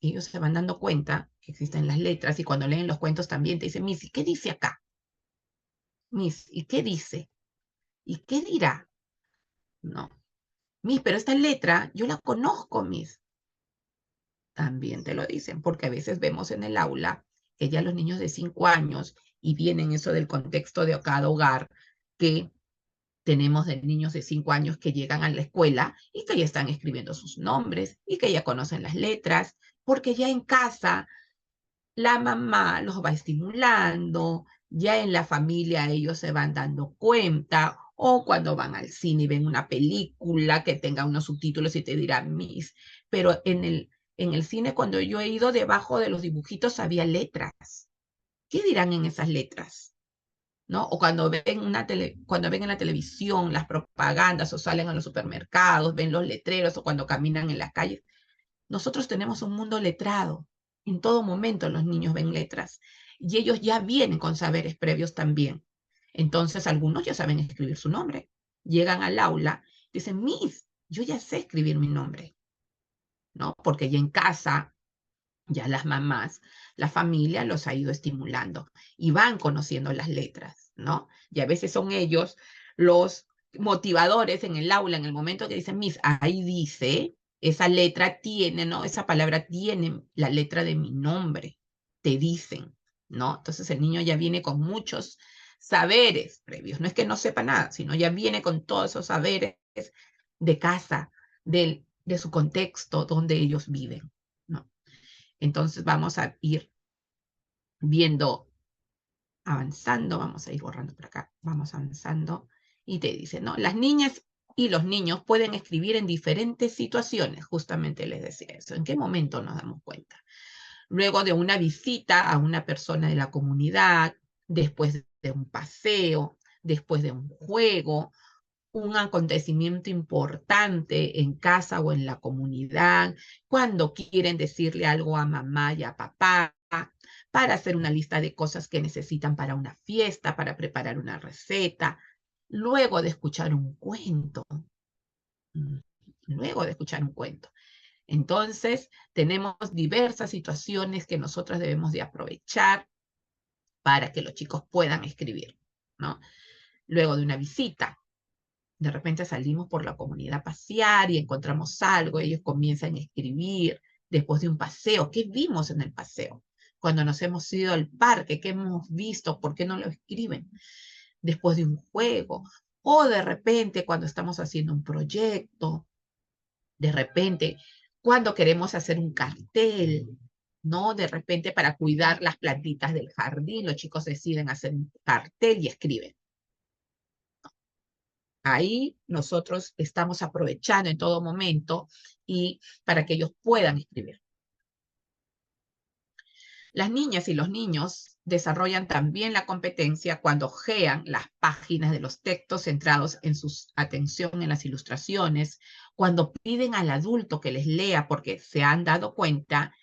ellos se van dando cuenta que existen las letras y cuando leen los cuentos también te dicen, Missy, ¿qué dice acá? Miss, ¿y qué dice? ¿Y qué dirá? No. Miss, pero esta letra yo la conozco, Miss. También te lo dicen, porque a veces vemos en el aula que ya los niños de 5 años, y vienen eso del contexto de cada hogar, que tenemos de niños de 5 años que llegan a la escuela y que ya están escribiendo sus nombres y que ya conocen las letras, porque ya en casa la mamá los va estimulando, ya en la familia ellos se van dando cuenta, o cuando van al cine y ven una película que tenga unos subtítulos y te dirán Miss, pero en el cine cuando yo he ido, debajo de los dibujitos había letras. ¿Qué dirán en esas letras? ¿No? O cuando ven, cuando ven en la televisión las propagandas o salen a los supermercados, ven los letreros o cuando caminan en las calles. Nosotros tenemos un mundo letrado. En todo momento los niños ven letras y ellos ya vienen con saberes previos también. Entonces algunos ya saben escribir su nombre. Llegan al aula, dicen, Miss, yo ya sé escribir mi nombre, ¿no? Porque ya en casa, ya las mamás, la familia los ha ido estimulando y van conociendo las letras, ¿no? Y a veces son ellos los motivadores en el aula, en el momento que dicen, Miss, ahí dice, esa letra tiene, ¿no? Esa palabra tiene la letra de mi nombre, te dicen, ¿no? Entonces el niño ya viene con muchos saberes previos, no es que no sepa nada, sino ya viene con todos esos saberes de casa, de su contexto donde ellos viven, ¿no? Entonces vamos a ir viendo, avanzando, vamos a ir borrando por acá, vamos avanzando y te dice, ¿no? Las niñas y los niños pueden escribir en diferentes situaciones, justamente les decía eso. ¿En qué momento nos damos cuenta? Luego de una visita a una persona de la comunidad, después de un paseo, después de un juego, un acontecimiento importante en casa o en la comunidad, cuando quieren decirle algo a mamá y a papá, para hacer una lista de cosas que necesitan para una fiesta, para preparar una receta, luego de escuchar un cuento, luego de escuchar un cuento. Entonces, tenemos diversas situaciones que nosotros debemos de aprovechar para que los chicos puedan escribir, ¿no? Luego de una visita, de repente salimos por la comunidad a pasear y encontramos algo, ellos comienzan a escribir. Después de un paseo, ¿qué vimos en el paseo? Cuando nos hemos ido al parque, ¿qué hemos visto? ¿Por qué no lo escriben? Después de un juego, o de repente cuando estamos haciendo un proyecto, de repente cuando queremos hacer un cartel, ¿no? De repente para cuidar las plantitas del jardín, los chicos deciden hacer un cartel y escriben. Ahí nosotros estamos aprovechando en todo momento y para que ellos puedan escribir. Las niñas y los niños desarrollan también la competencia cuando hojean las páginas de los textos centrados en su atención en las ilustraciones, cuando piden al adulto que les lea porque se han dado cuenta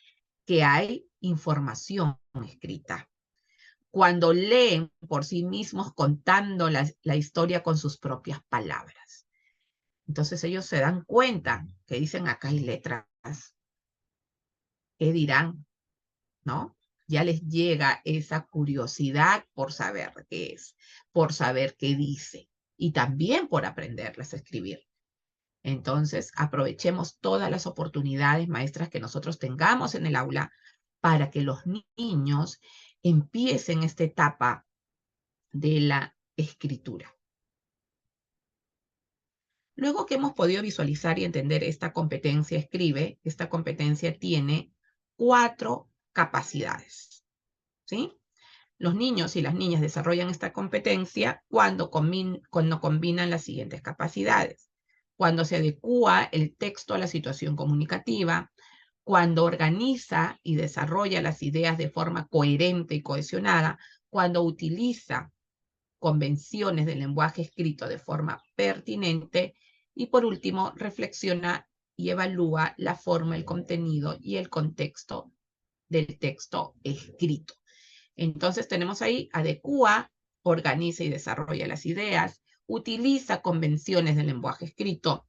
que hay información escrita, cuando leen por sí mismos contando la historia con sus propias palabras. Entonces ellos se dan cuenta que dicen acá hay letras. ¿Qué dirán? ¿No? Ya les llega esa curiosidad por saber qué es, por saber qué dice y también por aprenderlas a escribir. Entonces, aprovechemos todas las oportunidades maestras que nosotros tengamos en el aula para que los niños empiecen esta etapa de la escritura. Luego que hemos podido visualizar y entender esta competencia escribe, esta competencia tiene 4 capacidades, ¿sí? Los niños y las niñas desarrollan esta competencia cuando combinan las siguientes capacidades. Cuando se adecúa el texto a la situación comunicativa, cuando organiza y desarrolla las ideas de forma coherente y cohesionada, cuando utiliza convenciones del lenguaje escrito de forma pertinente y por último reflexiona y evalúa la forma, el contenido y el contexto del texto escrito. Entonces tenemos ahí, adecúa, organiza y desarrolla las ideas, utiliza convenciones del lenguaje escrito,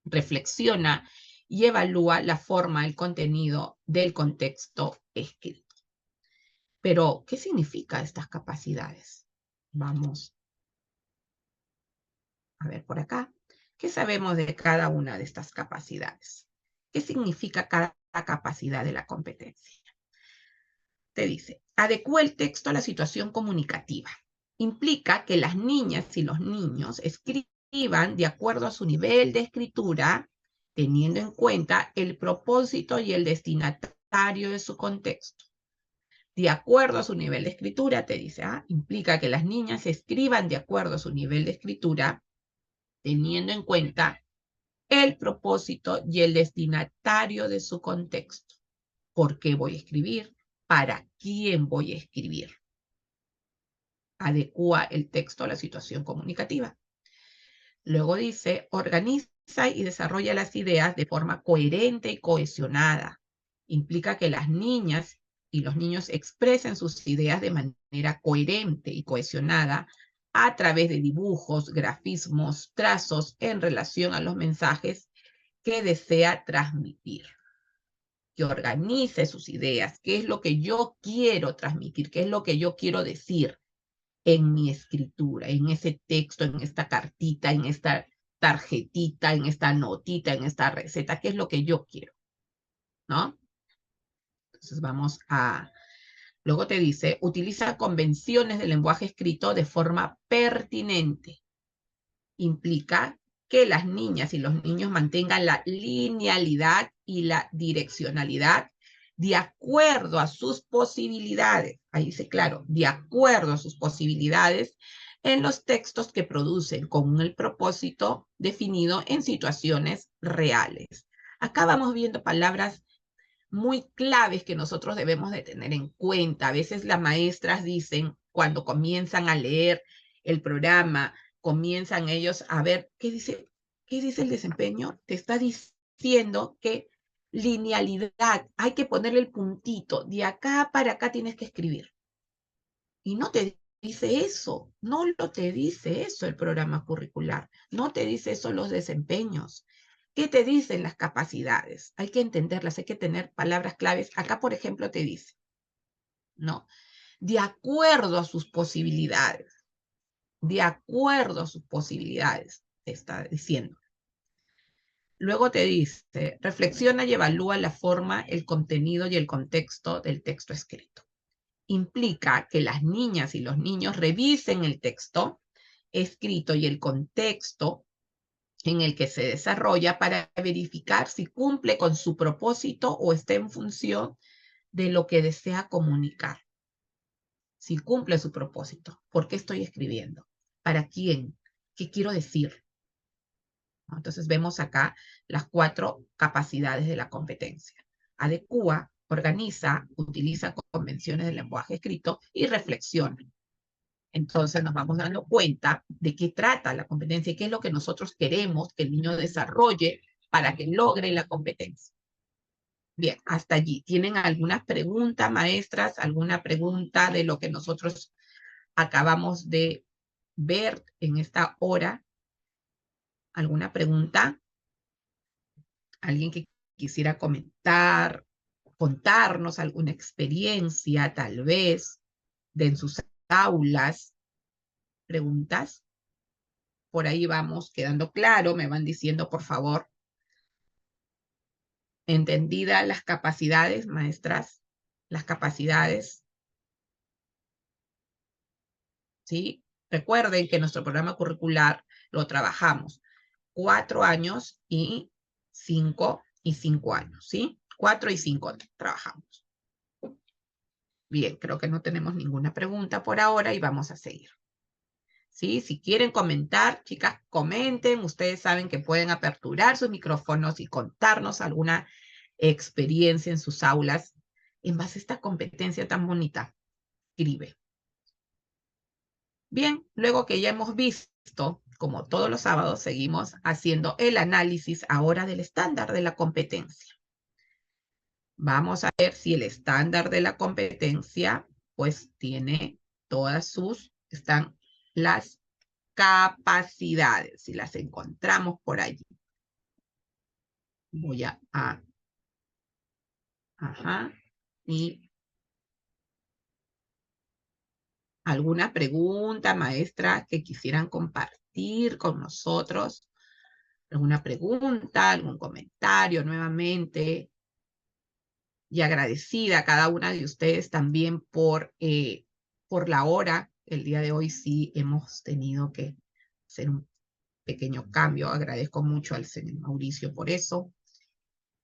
reflexiona y evalúa la forma, el contenido del contexto escrito. Pero, ¿qué significan estas capacidades? Vamos a ver por acá. ¿Qué sabemos de cada una de estas capacidades? ¿Qué significa cada capacidad de la competencia? Te dice, adecúa el texto a la situación comunicativa. Implica que las niñas y los niños escriban de acuerdo a su nivel de escritura, teniendo en cuenta el propósito y el destinatario de su contexto. De acuerdo a su nivel de escritura, te dice, implica que las niñas escriban de acuerdo a su nivel de escritura, teniendo en cuenta el propósito y el destinatario de su contexto. ¿Por qué voy a escribir? ¿Para quién voy a escribir? Adecúa el texto a la situación comunicativa. Luego dice, organiza y desarrolla las ideas de forma coherente y cohesionada. Implica que las niñas y los niños expresen sus ideas de manera coherente y cohesionada a través de dibujos, grafismos, trazos en relación a los mensajes que desea transmitir. Que organice sus ideas, qué es lo que yo quiero transmitir, qué es lo que yo quiero decir en mi escritura, en ese texto, en esta cartita, en esta tarjetita, en esta notita, en esta receta, qué es lo que yo quiero, ¿no? Entonces vamos a... Luego te dice, utiliza convenciones de lenguaje escrito de forma pertinente. Implica que las niñas y los niños mantengan la linealidad y la direccionalidad de acuerdo a sus posibilidades. Ahí dice claro, de acuerdo a sus posibilidades en los textos que producen con el propósito definido en situaciones reales. Acá vamos viendo palabras muy claves que nosotros debemos de tener en cuenta. A veces las maestras dicen, cuando comienzan a leer el programa, comienzan ellos a ver, ¿qué dice el desempeño? Te está diciendo que linealidad, hay que ponerle el puntito, de acá para acá tienes que escribir. Y no te dice eso, no lo te dice eso el programa curricular, no te dice eso los desempeños. ¿Qué te dicen las capacidades? Hay que entenderlas, hay que tener palabras claves. Acá, por ejemplo, te dice, ¿no? De acuerdo a sus posibilidades, de acuerdo a sus posibilidades, te está diciendo. Luego te dice, reflexiona y evalúa la forma, el contenido y el contexto del texto escrito. Implica que las niñas y los niños revisen el texto escrito y el contexto en el que se desarrolla para verificar si cumple con su propósito o está en función de lo que desea comunicar. Si cumple su propósito, ¿por qué estoy escribiendo? ¿Para quién? ¿Qué quiero decir? Entonces vemos acá las 4 capacidades de la competencia. Adecúa, organiza, utiliza convenciones del lenguaje escrito y reflexiona. Entonces nos vamos dando cuenta de qué trata la competencia y qué es lo que nosotros queremos que el niño desarrolle para que logre la competencia. Bien, hasta allí. ¿Tienen alguna pregunta, maestras? ¿Alguna pregunta de lo que nosotros acabamos de ver en esta hora? ¿Alguna pregunta? ¿Alguien que quisiera comentar, contarnos alguna experiencia, tal vez, de en sus aulas? ¿Preguntas? Por ahí vamos quedando claro, me van diciendo, por favor. ¿Entendidas las capacidades, maestras? Las capacidades, ¿sí? Recuerden que nuestro programa curricular lo trabajamos 4 años y 5 años, ¿sí? 4 y 5 trabajamos. Bien, creo que no tenemos ninguna pregunta por ahora y vamos a seguir. ¿Sí? Si quieren comentar, chicas, comenten. Ustedes saben que pueden aperturar sus micrófonos y contarnos alguna experiencia en sus aulas en base a esta competencia tan bonita. Escribe. Bien, luego que ya hemos visto, como todos los sábados, seguimos haciendo el análisis ahora del estándar de la competencia. Vamos a ver si el estándar de la competencia, pues tiene todas están las capacidades, si las encontramos por allí. Voy ajá, y ¿Alguna pregunta, maestra, que quisieran compartir con nosotros? ¿Alguna pregunta, algún comentario nuevamente? Y agradecida a cada una de ustedes también por la hora. El día de hoy sí hemos tenido que hacer un pequeño cambio. Agradezco mucho al señor Mauricio por eso.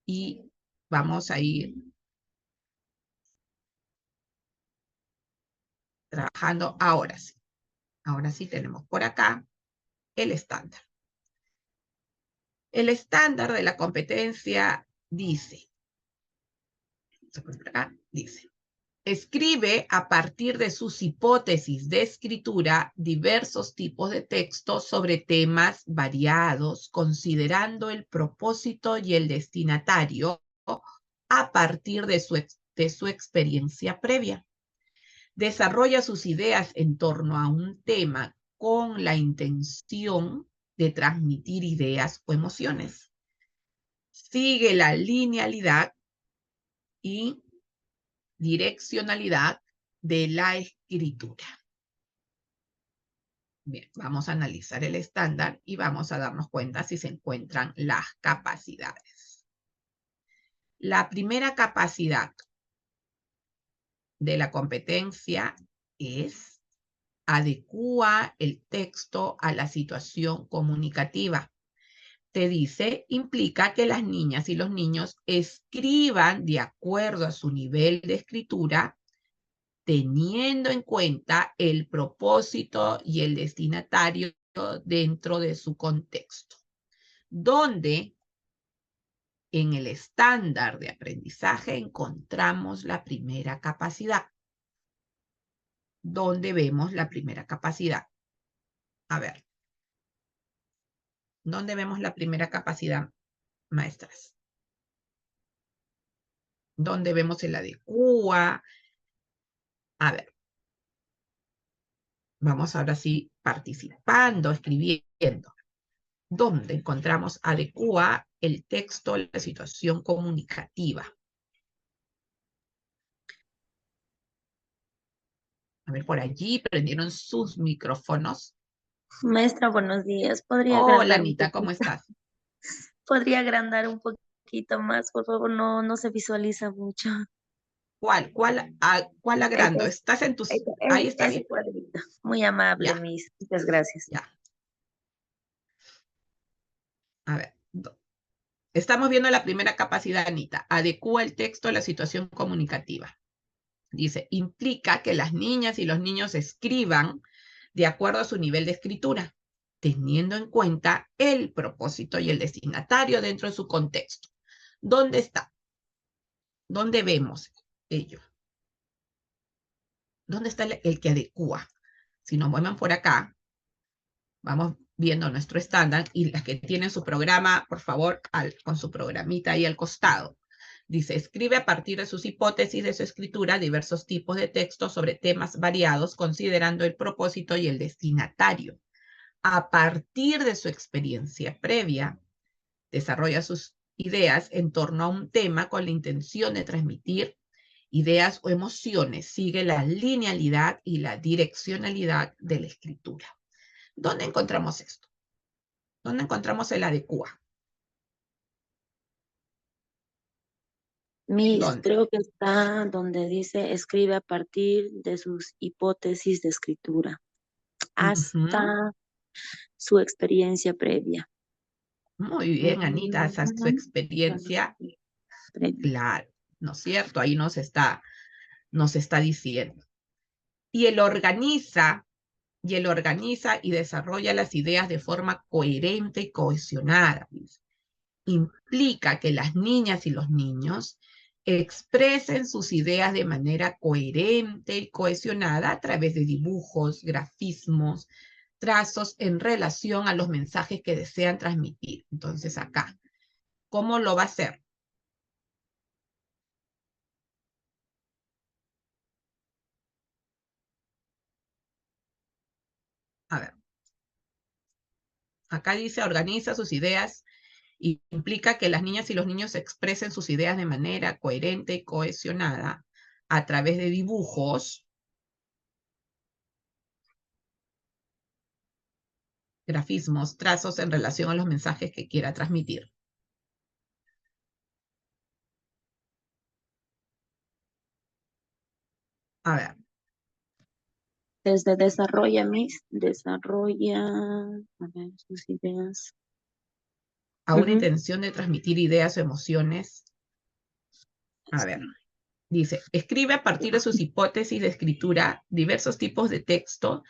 Y vamos a ir trabajando ahora sí. Ahora sí tenemos por acá el estándar. El estándar de la competencia dice, escribe a partir de sus hipótesis de escritura diversos tipos de textos sobre temas variados, considerando el propósito y el destinatario a partir de su experiencia previa. Desarrolla sus ideas en torno a un tema con la intención de transmitir ideas o emociones. Sigue la linealidad y direccionalidad de la escritura. Bien, vamos a analizar el estándar y vamos a darnos cuenta si se encuentran las capacidades. La primera capacidad de la competencia es adecúa el texto a la situación comunicativa. Te dice, implica que las niñas y los niños escriban de acuerdo a su nivel de escritura, teniendo en cuenta el propósito y el destinatario dentro de su contexto. Donde en el estándar de aprendizaje encontramos la primera capacidad. ¿Dónde vemos la primera capacidad? A ver. ¿Dónde vemos la primera capacidad, maestras? ¿Dónde vemos el adecúa? A ver. Vamos ahora sí participando, escribiendo. ¿Dónde encontramos adecúa el texto, la situación comunicativa? A ver, por allí prendieron sus micrófonos. Maestra, buenos días. Hola, Anita, ¿cómo estás? ¿Podría agrandar un poquito más? Por favor, no se visualiza mucho. ¿Cuál agrando? ¿Estás en tus...? Ahí está bien. Cuadrito. Muy amable, Ya. Miss. Muchas gracias. Ya. A ver. Estamos viendo la primera capacidad, Anita. Adecúa el texto a la situación comunicativa. Dice, implica que las niñas y los niños escriban de acuerdo a su nivel de escritura, teniendo en cuenta el propósito y el destinatario dentro de su contexto. ¿Dónde está? ¿Dónde vemos ello? ¿Dónde está el que adecúa? Si nos mueven por acá, vamos viendo nuestro estándar y las que tienen su programa, por favor, con su programita ahí al costado. Dice, escribe a partir de sus hipótesis de su escritura diversos tipos de textos sobre temas variados, considerando el propósito y el destinatario. A partir de su experiencia previa, desarrolla sus ideas en torno a un tema con la intención de transmitir ideas o emociones. Sigue la linealidad y la direccionalidad de la escritura. ¿Dónde encontramos esto? ¿Dónde encontramos el adecúa? Miss, creo que está donde dice escribe a partir de sus hipótesis de escritura hasta su experiencia previa. Muy bien, Anita, hasta su experiencia. Claro, ¿no es cierto? Ahí nos está diciendo. Y él organiza y desarrolla las ideas de forma coherente y cohesionada. Implica que las niñas y los niños expresen sus ideas de manera coherente y cohesionada a través de dibujos, grafismos, trazos en relación a los mensajes que desean transmitir. Entonces acá, ¿cómo lo va a hacer? A ver. Acá dice, organiza sus ideas y implica que las niñas y los niños expresen sus ideas de manera coherente y cohesionada a través de dibujos, grafismos, trazos en relación a los mensajes que quiera transmitir. A ver. Desde desarrolla a ver, sus ideas. A una intención de transmitir ideas o emociones. A ver. Dice, escribe a partir de sus hipótesis de escritura diversos tipos de texto.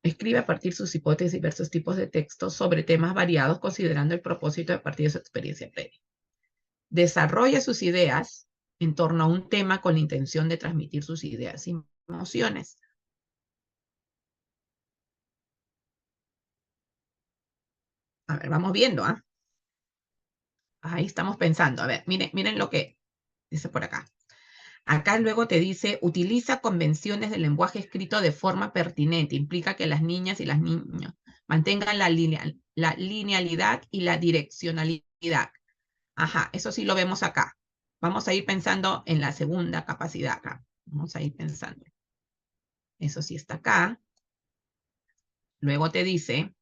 Escribe a partir de sus hipótesis diversos tipos de texto sobre temas variados considerando el propósito a partir de su experiencia previa. Desarrolla sus ideas en torno a un tema con la intención de transmitir sus ideas y emociones. A ver, vamos viendo, ¿ah? Ahí estamos pensando. A ver, miren lo que dice por acá. Acá luego te dice, utiliza convenciones del lenguaje escrito de forma pertinente. Implica que las niñas y los niños mantengan la linealidad y la direccionalidad. Ajá, eso sí lo vemos acá. Vamos a ir pensando en la segunda capacidad acá. Vamos a ir pensando. Eso sí está acá. Luego te dice,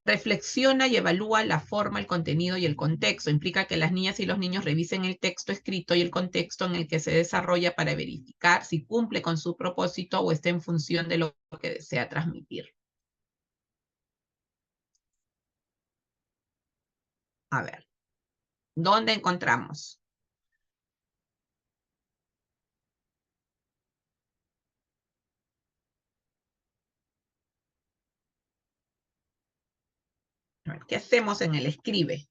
reflexiona y evalúa la forma, el contenido y el contexto. Implica que las niñas y los niños revisen el texto escrito y el contexto en el que se desarrolla para verificar si cumple con su propósito o está en función de lo que desea transmitir. A ver, ¿dónde encontramos? A ver, ¿qué hacemos en el escribe?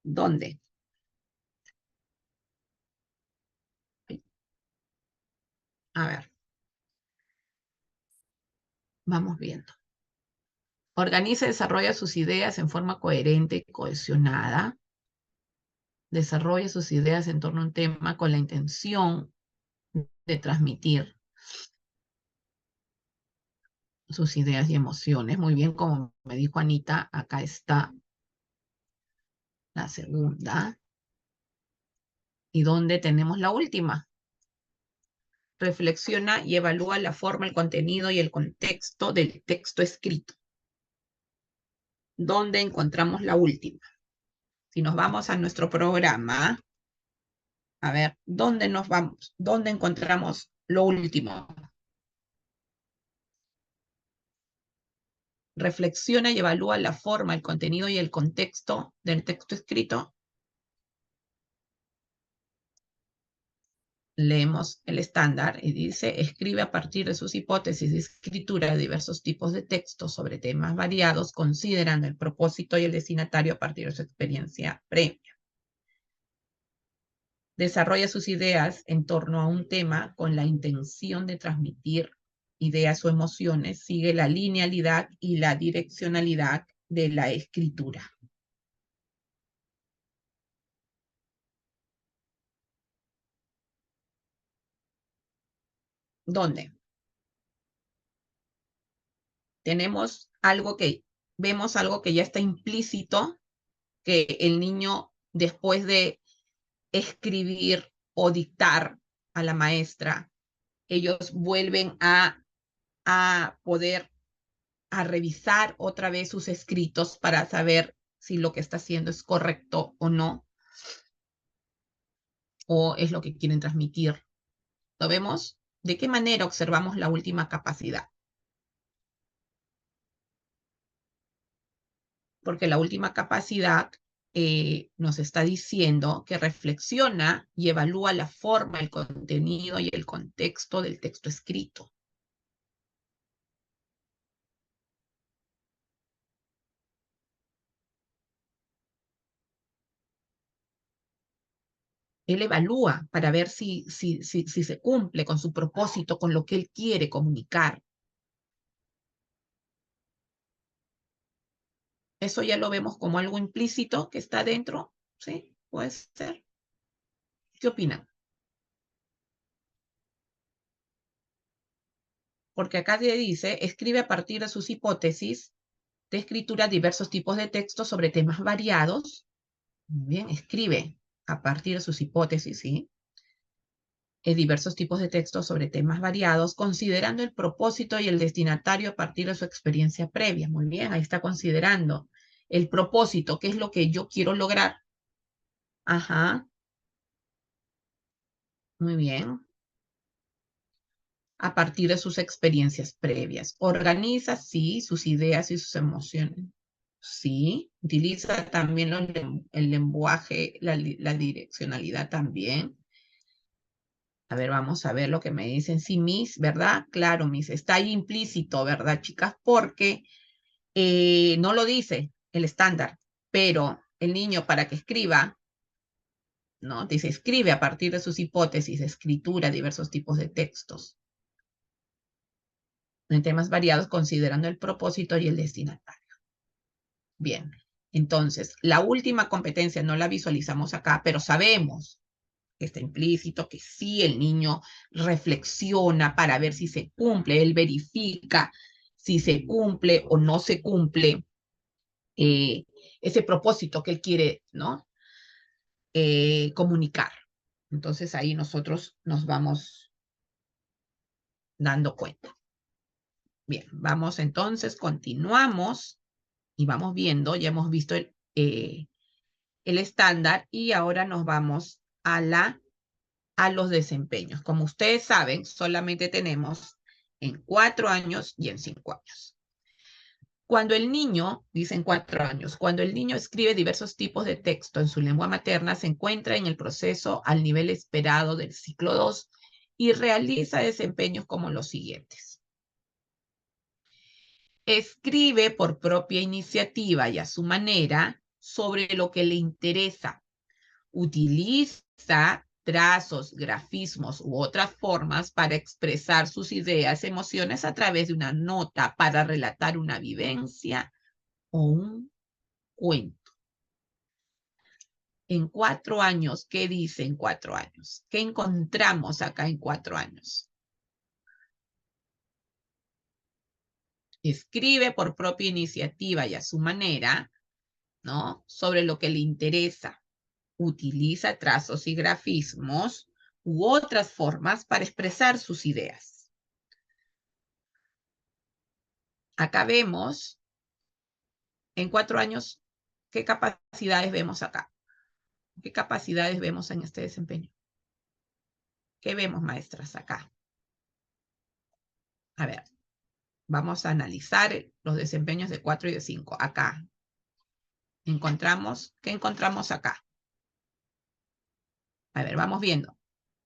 ¿Dónde? A ver. Vamos viendo. Organiza y desarrolla sus ideas en forma coherente y cohesionada. Desarrolla sus ideas en torno a un tema con la intención de transmitir sus ideas y emociones. Muy bien, como me dijo Anita, acá está la segunda. ¿Y dónde tenemos la última? Reflexiona y evalúa la forma, el contenido y el contexto del texto escrito. ¿Dónde encontramos la última? Si nos vamos a nuestro programa, a ver, ¿dónde nos vamos? ¿Dónde encontramos lo último? Reflexiona y evalúa la forma, el contenido y el contexto del texto escrito. Leemos el estándar y dice, escribe a partir de sus hipótesis de escritura diversos tipos de textos sobre temas variados, considerando el propósito y el destinatario a partir de su experiencia previa. Desarrolla sus ideas en torno a un tema con la intención de transmitir ideas o emociones, sigue la linealidad y la direccionalidad de la escritura. ¿Dónde? Vemos algo que ya está implícito, que el niño, después de escribir o dictar a la maestra, ellos vuelven a poder a revisar otra vez sus escritos para saber si lo que está haciendo es correcto o no, o es lo que quieren transmitir. ¿Lo vemos? ¿De qué manera observamos la última capacidad? Porque la última capacidad nos está diciendo que reflexiona y evalúa la forma, el contenido y el contexto del texto escrito. Él evalúa para ver si se cumple con su propósito, con lo que él quiere comunicar. Eso ya lo vemos como algo implícito que está dentro, ¿sí? Puede ser. ¿Qué opinan? Porque acá le dice, escribe a partir de sus hipótesis de escritura diversos tipos de textos sobre temas variados. Muy bien, escribe a partir de sus hipótesis, ¿sí? diversos tipos de textos sobre temas variados, considerando el propósito y el destinatario a partir de su experiencia previa. Muy bien, ahí está considerando el propósito, qué es lo que yo quiero lograr. Ajá. Muy bien. A partir de sus experiencias previas. Organiza, sí, sus ideas y sus emociones. Sí. Utiliza también el lenguaje, la direccionalidad también. A ver, vamos a ver lo que me dicen. Sí, Miss, ¿verdad? Claro, Miss, está ahí implícito, ¿verdad, chicas? Porque no lo dice el estándar, pero el niño para que escriba, ¿no? Dice, escribe a partir de sus hipótesis de escritura diversos tipos de textos en temas variados, considerando el propósito y el destinatario. Bien, entonces, la última competencia no la visualizamos acá, pero sabemos que está implícito, que sí el niño reflexiona para ver si se cumple, él verifica si se cumple o no se cumple ese propósito que él quiere, ¿no? Comunicar. Entonces ahí nosotros nos vamos dando cuenta. Bien, vamos entonces, continuamos y vamos viendo, ya hemos visto el estándar y ahora nos vamos a los desempeños. Como ustedes saben, solamente tenemos en 4 años y en 5 años. Cuando el niño, dicen 4 años, cuando el niño escribe diversos tipos de texto en su lengua materna, se encuentra en el proceso al nivel esperado del ciclo 2 y realiza desempeños como los siguientes. Escribe por propia iniciativa y a su manera sobre lo que le interesa. Utiliza trazos, grafismos u otras formas para expresar sus ideas, emociones a través de una nota para relatar una vivencia o un cuento. En 4 años, ¿qué dice en 4 años? ¿Qué encontramos acá en 4 años? Escribe por propia iniciativa y a su manera, ¿no? Sobre lo que le interesa. Utiliza trazos y grafismos u otras formas para expresar sus ideas. Acá vemos, en 4 años, ¿qué capacidades vemos acá? ¿Qué capacidades vemos en este desempeño? ¿Qué vemos, maestras, acá? A ver, vamos a analizar los desempeños de 4 y de 5. Acá encontramos, ¿qué encontramos acá? A ver, vamos viendo.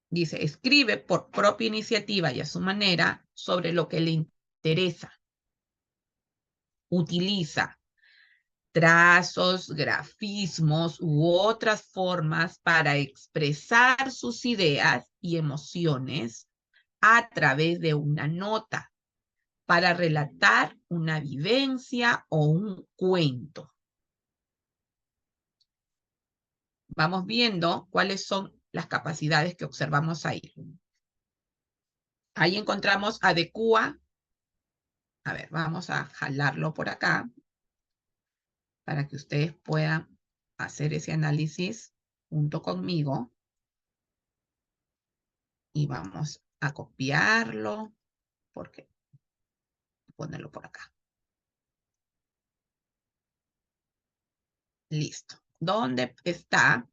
Dice, escribe por propia iniciativa y a su manera sobre lo que le interesa. Utiliza trazos, grafismos u otras formas para expresar sus ideas y emociones a través de una nota, para relatar una vivencia o un cuento. Vamos viendo cuáles son las capacidades que observamos ahí. Ahí encontramos adecua. A ver, vamos a jalarlo por acá para que ustedes puedan hacer ese análisis junto conmigo. Y vamos a copiarlo, porque ponerlo por acá. Listo. ¿Dónde está?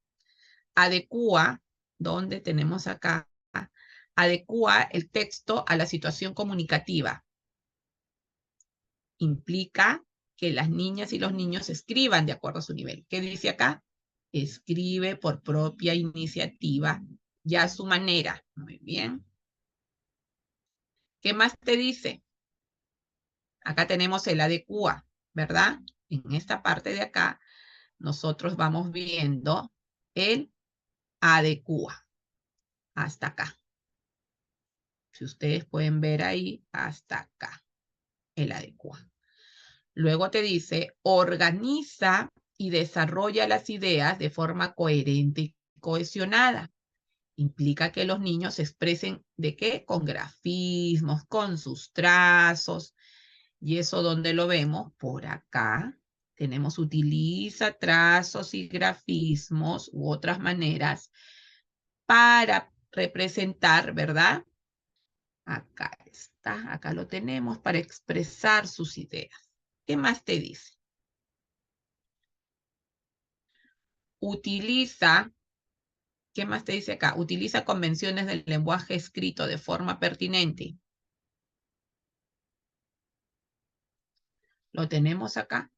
Adecua, ¿dónde tenemos acá? Adecua el texto a la situación comunicativa. Implica que las niñas y los niños escriban de acuerdo a su nivel. ¿Qué dice acá? Escribe por propia iniciativa y a su manera. Muy bien. ¿Qué más te dice? Acá tenemos el adecua, ¿verdad? En esta parte de acá, nosotros vamos viendo el adecua. Hasta acá. Si ustedes pueden ver ahí, hasta acá. El adecua. Luego te dice, organiza y desarrolla las ideas de forma coherente y cohesionada. Implica que los niños se expresen ¿de qué? Con grafismos, con sus trazos. ¿Y eso dónde lo vemos? Por acá. Tenemos utiliza trazos y grafismos u otras maneras para representar, ¿verdad? Acá está, acá lo tenemos para expresar sus ideas. ¿Qué más te dice? Utiliza, ¿qué más te dice acá? Utiliza convenciones del lenguaje escrito de forma pertinente. Lo tenemos acá.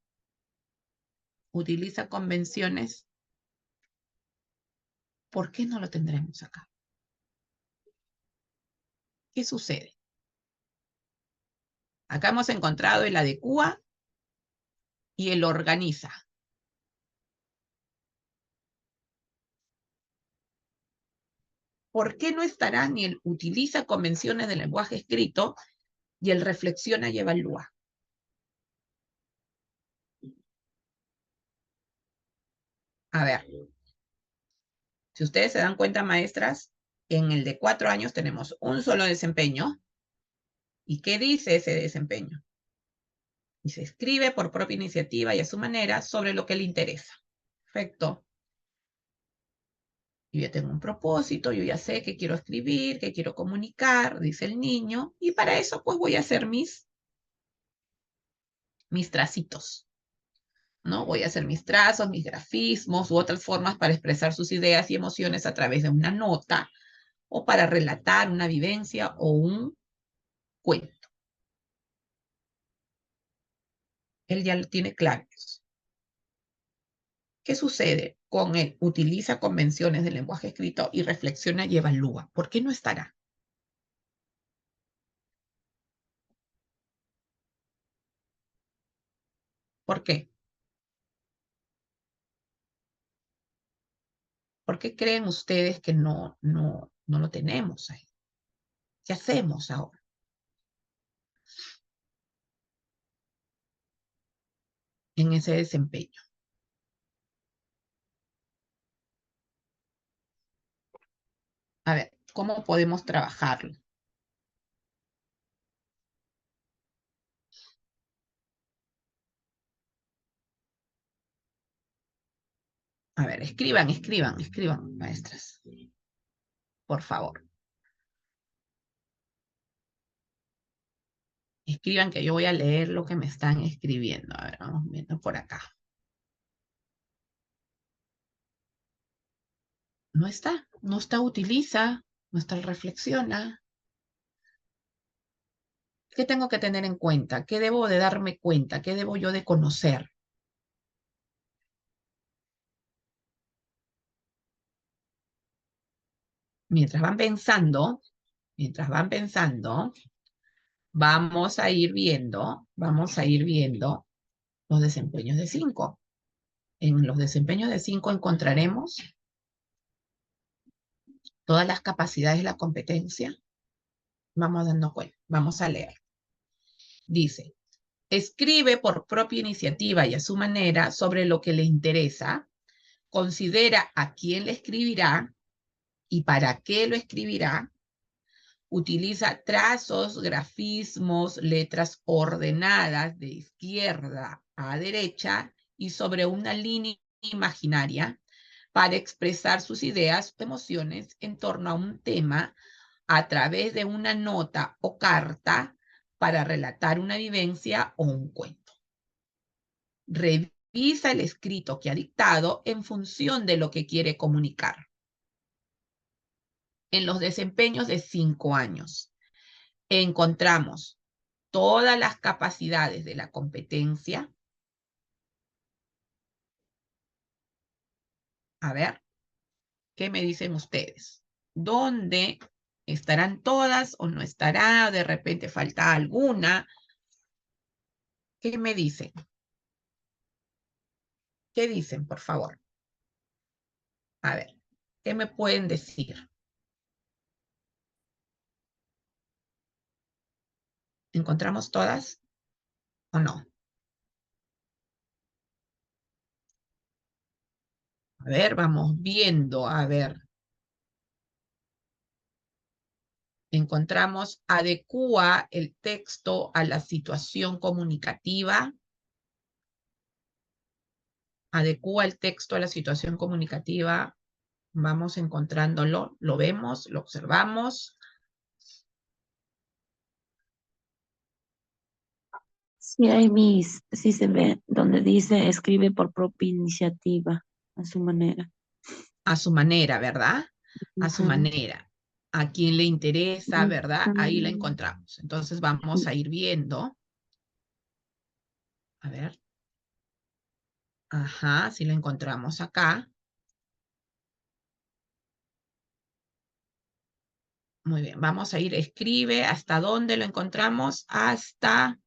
Utiliza convenciones. ¿Por qué no lo tendremos acá? ¿Qué sucede? Acá hemos encontrado el adecua y el organiza. ¿Por qué no estará ni el utiliza convenciones del lenguaje escrito y el reflexiona y evalúa? A ver, si ustedes se dan cuenta, maestras, en el de 4 años tenemos un solo desempeño. ¿Y qué dice ese desempeño? Y se escribe por propia iniciativa y a su manera sobre lo que le interesa. Perfecto. Yo ya tengo un propósito, yo ya sé que quiero escribir, que quiero comunicar, dice el niño, y para eso pues voy a hacer mis tracitos, ¿no? Voy a hacer mis trazos, mis grafismos u otras formas para expresar sus ideas y emociones a través de una nota o para relatar una vivencia o un cuento. Él ya lo tiene claro. ¿Qué sucede con él? Utiliza convenciones del lenguaje escrito y reflexiona y evalúa. ¿Por qué no estará? ¿Por qué? ¿Por qué creen ustedes que no lo tenemos ahí? ¿Qué hacemos ahora? En ese desempeño. A ver, ¿cómo podemos trabajarlo? A ver, escriban, maestras. Por favor. Escriban que yo voy a leer lo que me están escribiendo. A ver, vamos viendo por acá. No está utiliza, no está reflexiona. ¿Qué tengo que tener en cuenta? ¿Qué debo de darme cuenta? ¿Qué debo yo de conocer? Mientras van pensando, vamos a ir viendo los desempeños de 5. En los desempeños de 5 encontraremos todas las capacidades de la competencia. Vamos dando cuenta, vamos a leer. Dice, escribe por propia iniciativa y a su manera sobre lo que le interesa, considera a quién le escribirá y para qué lo escribirá, utiliza trazos, grafismos, letras ordenadas de izquierda a derecha y sobre una línea imaginaria para expresar sus ideas o emociones en torno a un tema a través de una nota o carta para relatar una vivencia o un cuento. Revisa el escrito que ha dictado en función de lo que quiere comunicar. En los desempeños de 5 años encontramos todas las capacidades de la competencia. A ver, ¿qué me dicen ustedes? ¿Dónde estarán todas o no estará? De repente falta alguna. ¿Qué me dicen? ¿Qué dicen, por favor? A ver, ¿qué me pueden decir? ¿Encontramos todas o no? A ver, vamos viendo, a ver. Encontramos, adecúa el texto a la situación comunicativa. Adecúa el texto a la situación comunicativa. Vamos encontrándolo, lo vemos, lo observamos. Sí, sí se ve donde dice escribe por propia iniciativa, a su manera. A su manera, ¿verdad? A su Ujú. manera. A quien le interesa, ¿verdad? Ahí la Ujú. encontramos. Entonces vamos a ir viendo. A ver. Ajá, sí la encontramos acá. Muy bien, vamos a ir, escribe, ¿hasta dónde lo encontramos? Hasta...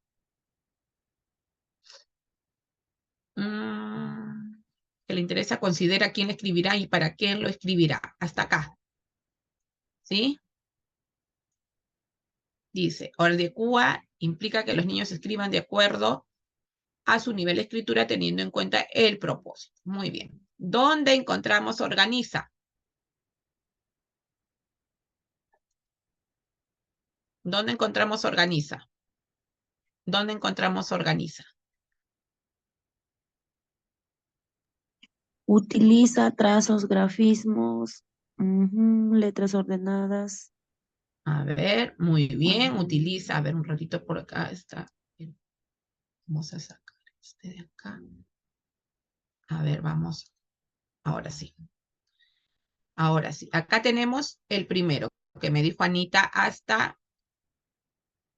que le interesa, considera quién le escribirá y para quién lo escribirá. Hasta acá. ¿Sí? Dice, Ordecúa implica que los niños escriban de acuerdo a su nivel de escritura teniendo en cuenta el propósito. Muy bien. ¿Dónde encontramos organiza? ¿Dónde encontramos organiza? ¿Dónde encontramos organiza? Utiliza trazos, grafismos, letras ordenadas. A ver, muy bien, utiliza, a ver un ratito por acá está. Vamos a sacar este de acá. A ver, vamos. Ahora sí. Ahora sí. Acá tenemos el primero, que me dijo Anita, hasta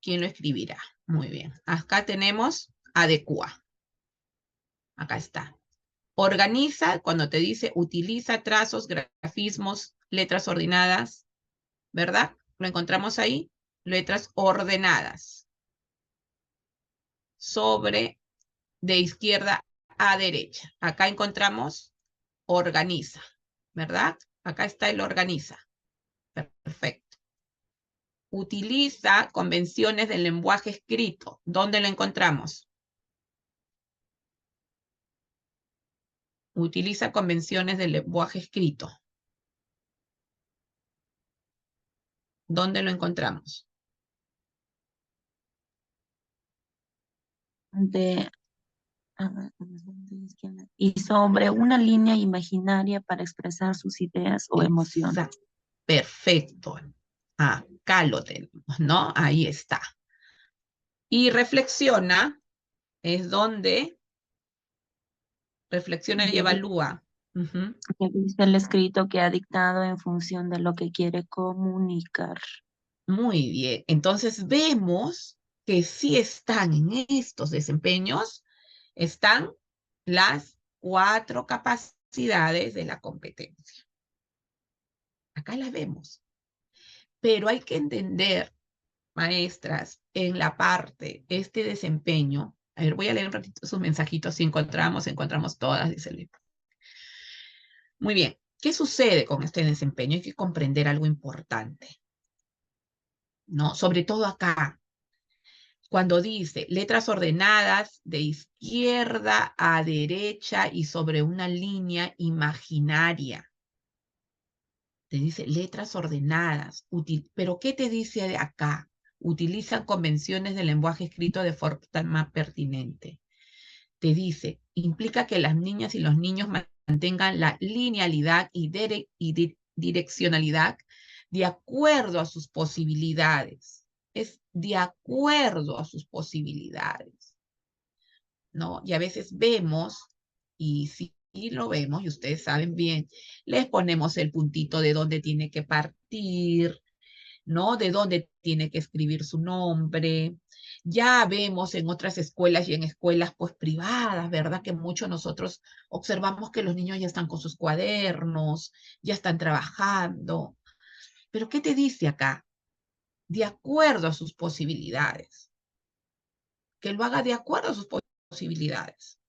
quién lo escribirá. Muy bien. Acá tenemos adecua. Acá está. Organiza, cuando te dice utiliza trazos, grafismos, letras ordenadas, ¿verdad? Lo encontramos ahí. Letras ordenadas. Sobre, de izquierda a derecha. Acá encontramos organiza, ¿verdad? Acá está el organiza. Perfecto. Utiliza convenciones del lenguaje escrito. ¿Dónde lo encontramos? Utiliza convenciones del lenguaje escrito. ¿Dónde lo encontramos? Y sobre una línea imaginaria para expresar sus ideas o emociones. Perfecto. Acá lo tenemos, ¿no? Ahí está. Y reflexiona, es donde reflexiona y evalúa. Que dice el escrito que ha dictado en función de lo que quiere comunicar. Muy bien. Entonces vemos que sí están en estos desempeños, están las 4 capacidades de la competencia. Acá las vemos. Pero hay que entender, maestras, en la parte, este desempeño. A ver, voy a leer un ratito sus mensajitos. Si encontramos todas, dice Luis. Muy bien. ¿Qué sucede con este desempeño? Hay que comprender algo importante, ¿no? Sobre todo acá, cuando dice letras ordenadas de izquierda a derecha y sobre una línea imaginaria. Te dice letras ordenadas. ¿Pero qué te dice de acá? Utilizan convenciones del lenguaje escrito de forma pertinente. Te dice, implica que las niñas y los niños mantengan la linealidad y direccionalidad de acuerdo a sus posibilidades. Es de acuerdo a sus posibilidades, ¿no? Y a veces vemos, y sí lo vemos, y ustedes saben bien, les ponemos el puntito de dónde tiene que partir, ¿no? De dónde tiene que escribir su nombre. Ya vemos en otras escuelas y en escuelas pues privadas, ¿verdad? Que muchos nosotros observamos que los niños ya están con sus cuadernos, ya están trabajando. Pero ¿qué te dice acá? De acuerdo a sus posibilidades. Que lo haga de acuerdo a sus posibilidades.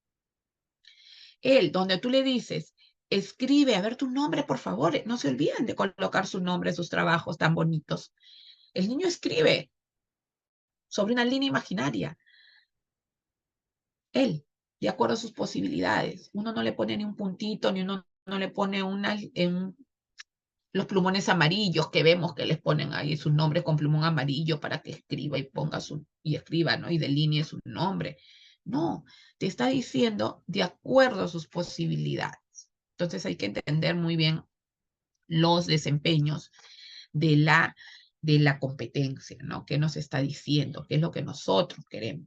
Él, donde tú le dices, escribe, a ver tu nombre, por favor, no se olviden de colocar su nombre en sus trabajos tan bonitos. El niño escribe sobre una línea imaginaria. Él, de acuerdo a sus posibilidades. Uno no le pone ni un puntito, ni uno no le pone los plumones amarillos que vemos que les ponen ahí sus nombres con plumón amarillo para que escriba y ponga y escriba, ¿no? Y delinee su nombre. No, te está diciendo de acuerdo a sus posibilidades. Entonces hay que entender muy bien los desempeños de la competencia, ¿no? ¿Qué nos está diciendo? ¿Qué es lo que nosotros queremos?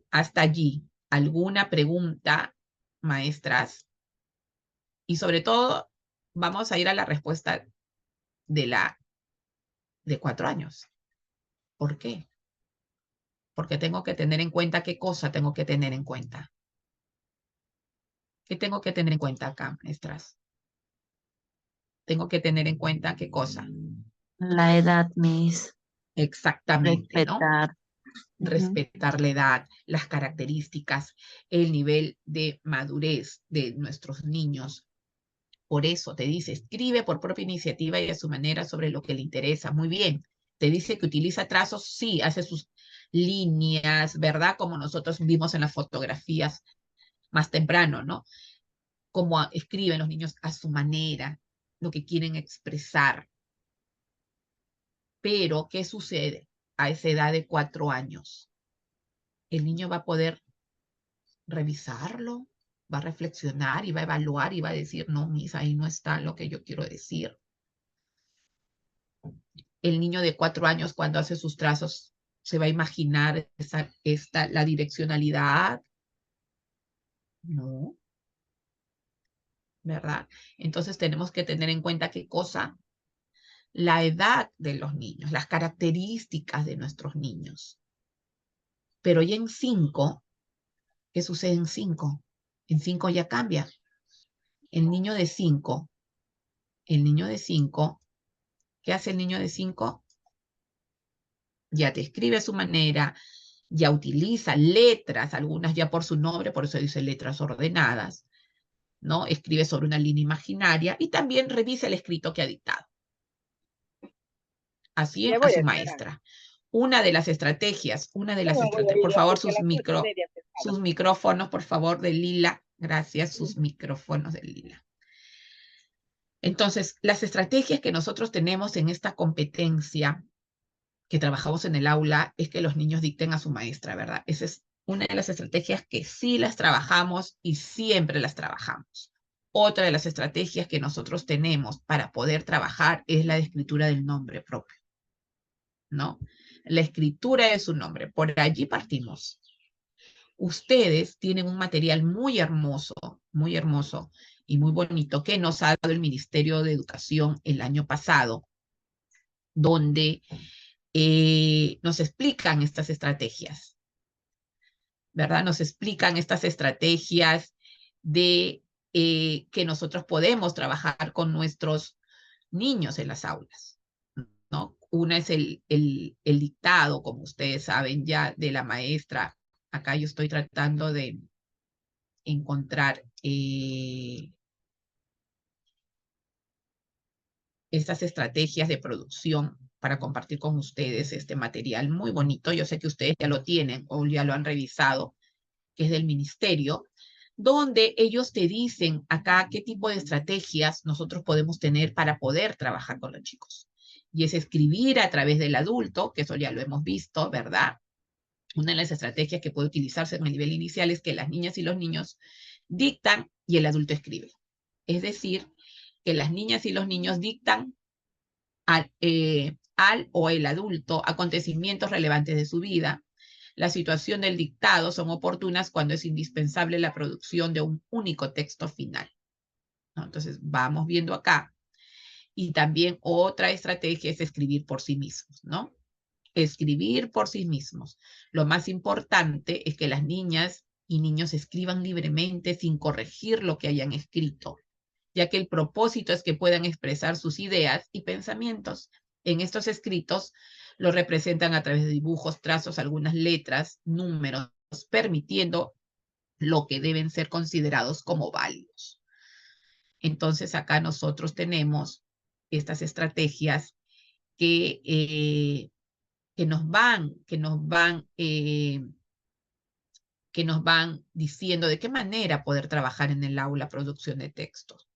Hasta allí, ¿alguna pregunta, maestras? Y sobre todo, vamos a ir a la respuesta de 4 años. ¿Por qué? Porque tengo que tener en cuenta qué cosa tengo que tener en cuenta. ¿Qué tengo que tener en cuenta acá, maestras? Tengo que tener en cuenta qué cosa. La edad, Miss. Exactamente, ¿no? Respetar. Respetar la edad, las características, el nivel de madurez de nuestros niños. Por eso te dice, escribe por propia iniciativa y a su manera sobre lo que le interesa. Muy bien. Te dice que utiliza trazos, sí, hace sus líneas, ¿verdad? Como nosotros vimos en las fotografías más temprano, ¿no? Como escriben los niños a su manera, lo que quieren expresar. Pero, ¿qué sucede a esa edad de 4 años? El niño va a poder revisarlo, va a reflexionar y va a evaluar y va a decir, no, Miss, ahí no está lo que yo quiero decir. El niño de 4 años, cuando hace sus trazos, se va a imaginar la direccionalidad. No. ¿Verdad? Entonces tenemos que tener en cuenta qué cosa, la edad de los niños, las características de nuestros niños. Pero ya en 5, ¿qué sucede en 5? En 5 ya cambia. El niño de 5, ¿qué hace el niño de 5? Ya te escribe a su manera, ya utiliza letras, algunas ya por su nombre, por eso dice letras ordenadas, ¿no? Escribe sobre una línea imaginaria y también revisa el escrito que ha dictado. Así a su maestra. Una de las estrategias, por favor, sus micrófonos, por favor, de Lila. Gracias, sus micrófonos de Lila. Entonces, las estrategias que nosotros tenemos en esta competencia que trabajamos en el aula es que los niños dicten a su maestra, ¿verdad? Esa es una de las estrategias que sí las trabajamos y siempre las trabajamos. Otra de las estrategias que nosotros tenemos para poder trabajar es la de escritura del nombre propio, ¿no? La escritura de su nombre. Por allí partimos. Ustedes tienen un material muy hermoso y muy bonito que nos ha dado el Ministerio de Educación el año pasado, donde nos explican estas estrategias, ¿verdad? Nos explican estas estrategias de que nosotros podemos trabajar con nuestros niños en las aulas, ¿no? Una es el dictado, como ustedes saben ya, de la maestra. Acá yo estoy tratando de encontrar estas estrategias de producción para compartir con ustedes este material muy bonito. Yo sé que ustedes ya lo tienen o ya lo han revisado, que es del ministerio, donde ellos te dicen acá qué tipo de estrategias nosotros podemos tener para poder trabajar con los chicos. Y es escribir a través del adulto, que eso ya lo hemos visto, ¿verdad? Una de las estrategias que puede utilizarse en el nivel inicial es que las niñas y los niños dictan y el adulto escribe. Es decir, que las niñas y los niños dictan al o el adulto acontecimientos relevantes de su vida. La situación del dictado son oportunas cuando es indispensable la producción de un único texto final, ¿no? Entonces, vamos viendo acá. Y también otra estrategia es escribir por sí mismos, ¿no? Escribir por sí mismos. Lo más importante es que las niñas y niños escriban libremente sin corregir lo que hayan escrito, ya que el propósito es que puedan expresar sus ideas y pensamientos. En estos escritos lo representan a través de dibujos, trazos, algunas letras, números, permitiendo lo que deben ser considerados como válidos. Entonces acá nosotros tenemos estas estrategias que nos van diciendo de qué manera poder trabajar en el aula producción de textos,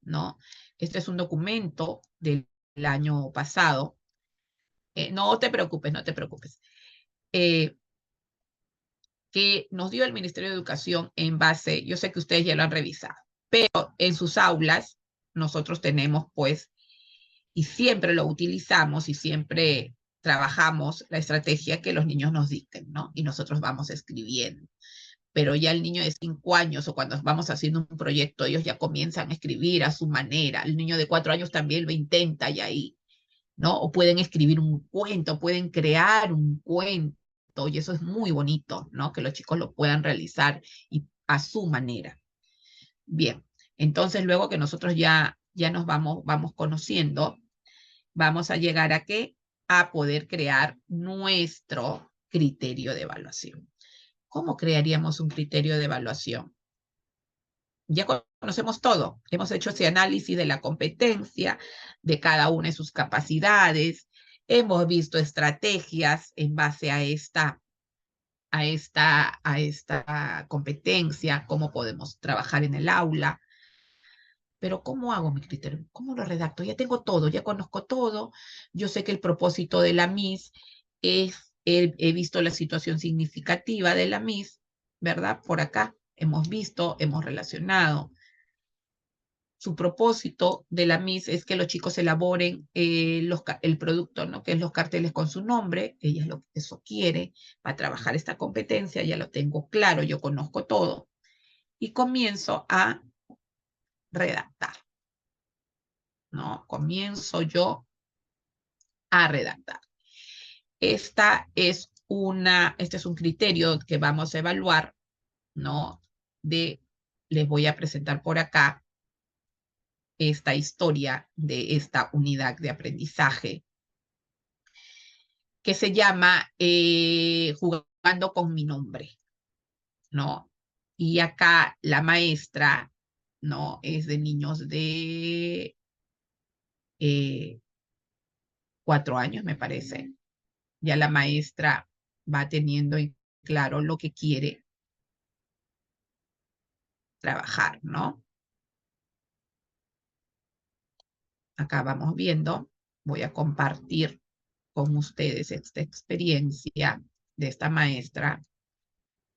¿no? Este es un documento del año pasado. No te preocupes, no te preocupes. Que nos dio el Ministerio de Educación en base, yo sé que ustedes ya lo han revisado, pero en sus aulas nosotros tenemos, pues, y siempre lo utilizamos y siempre trabajamos la estrategia que los niños nos dicten, ¿no? Y nosotros vamos escribiendo. Pero ya el niño de 5 años o cuando vamos haciendo un proyecto, ellos ya comienzan a escribir a su manera. El niño de 4 años también lo intenta y ahí, ¿no? O pueden escribir un cuento, pueden crear un cuento, y eso es muy bonito, ¿no? Que los chicos lo puedan realizar y a su manera. Bien, entonces luego que nosotros ya nos vamos conociendo, vamos a llegar a ¿qué? A poder crear nuestro criterio de evaluación. ¿Cómo crearíamos un criterio de evaluación? Ya conocemos todo. Hemos hecho ese análisis de la competencia, de cada una de sus capacidades. Hemos visto estrategias en base a esta competencia, cómo podemos trabajar en el aula. Pero ¿cómo hago mi criterio? ¿Cómo lo redacto? Ya tengo todo, ya conozco todo. Yo sé que el propósito de la MIS es, he visto la situación significativa de la MIS, ¿verdad? Por acá hemos visto, hemos relacionado. Su propósito de la MIS es que los chicos elaboren el producto, ¿no? Que es los carteles con su nombre. Ella eso quiere para trabajar esta competencia, ya lo tengo claro, yo conozco todo. Y comienzo a redactar, ¿no? Comienzo yo a redactar. Este es un criterio que vamos a evaluar, ¿no? Les voy a presentar por acá esta historia de esta unidad de aprendizaje que se llama Jugando con mi nombre, ¿no? Y acá la maestra, ¿no? Es de niños de 4 años, me parece. Ya la maestra va teniendo en claro lo que quiere trabajar, ¿no? Acá vamos viendo, voy a compartir con ustedes esta experiencia de esta maestra.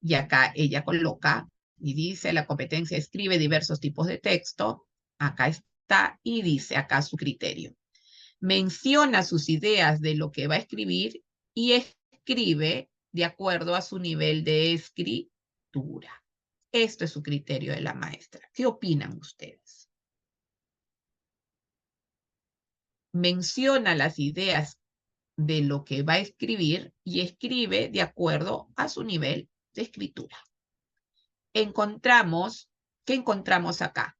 Y acá ella coloca y dice, la competencia escribe diversos tipos de texto. Acá está y dice acá su criterio. Menciona sus ideas de lo que va a escribir y escribe de acuerdo a su nivel de escritura. Esto es su criterio de la maestra. ¿Qué opinan ustedes? Menciona las ideas de lo que va a escribir y escribe de acuerdo a su nivel de escritura. ¿Qué encontramos acá?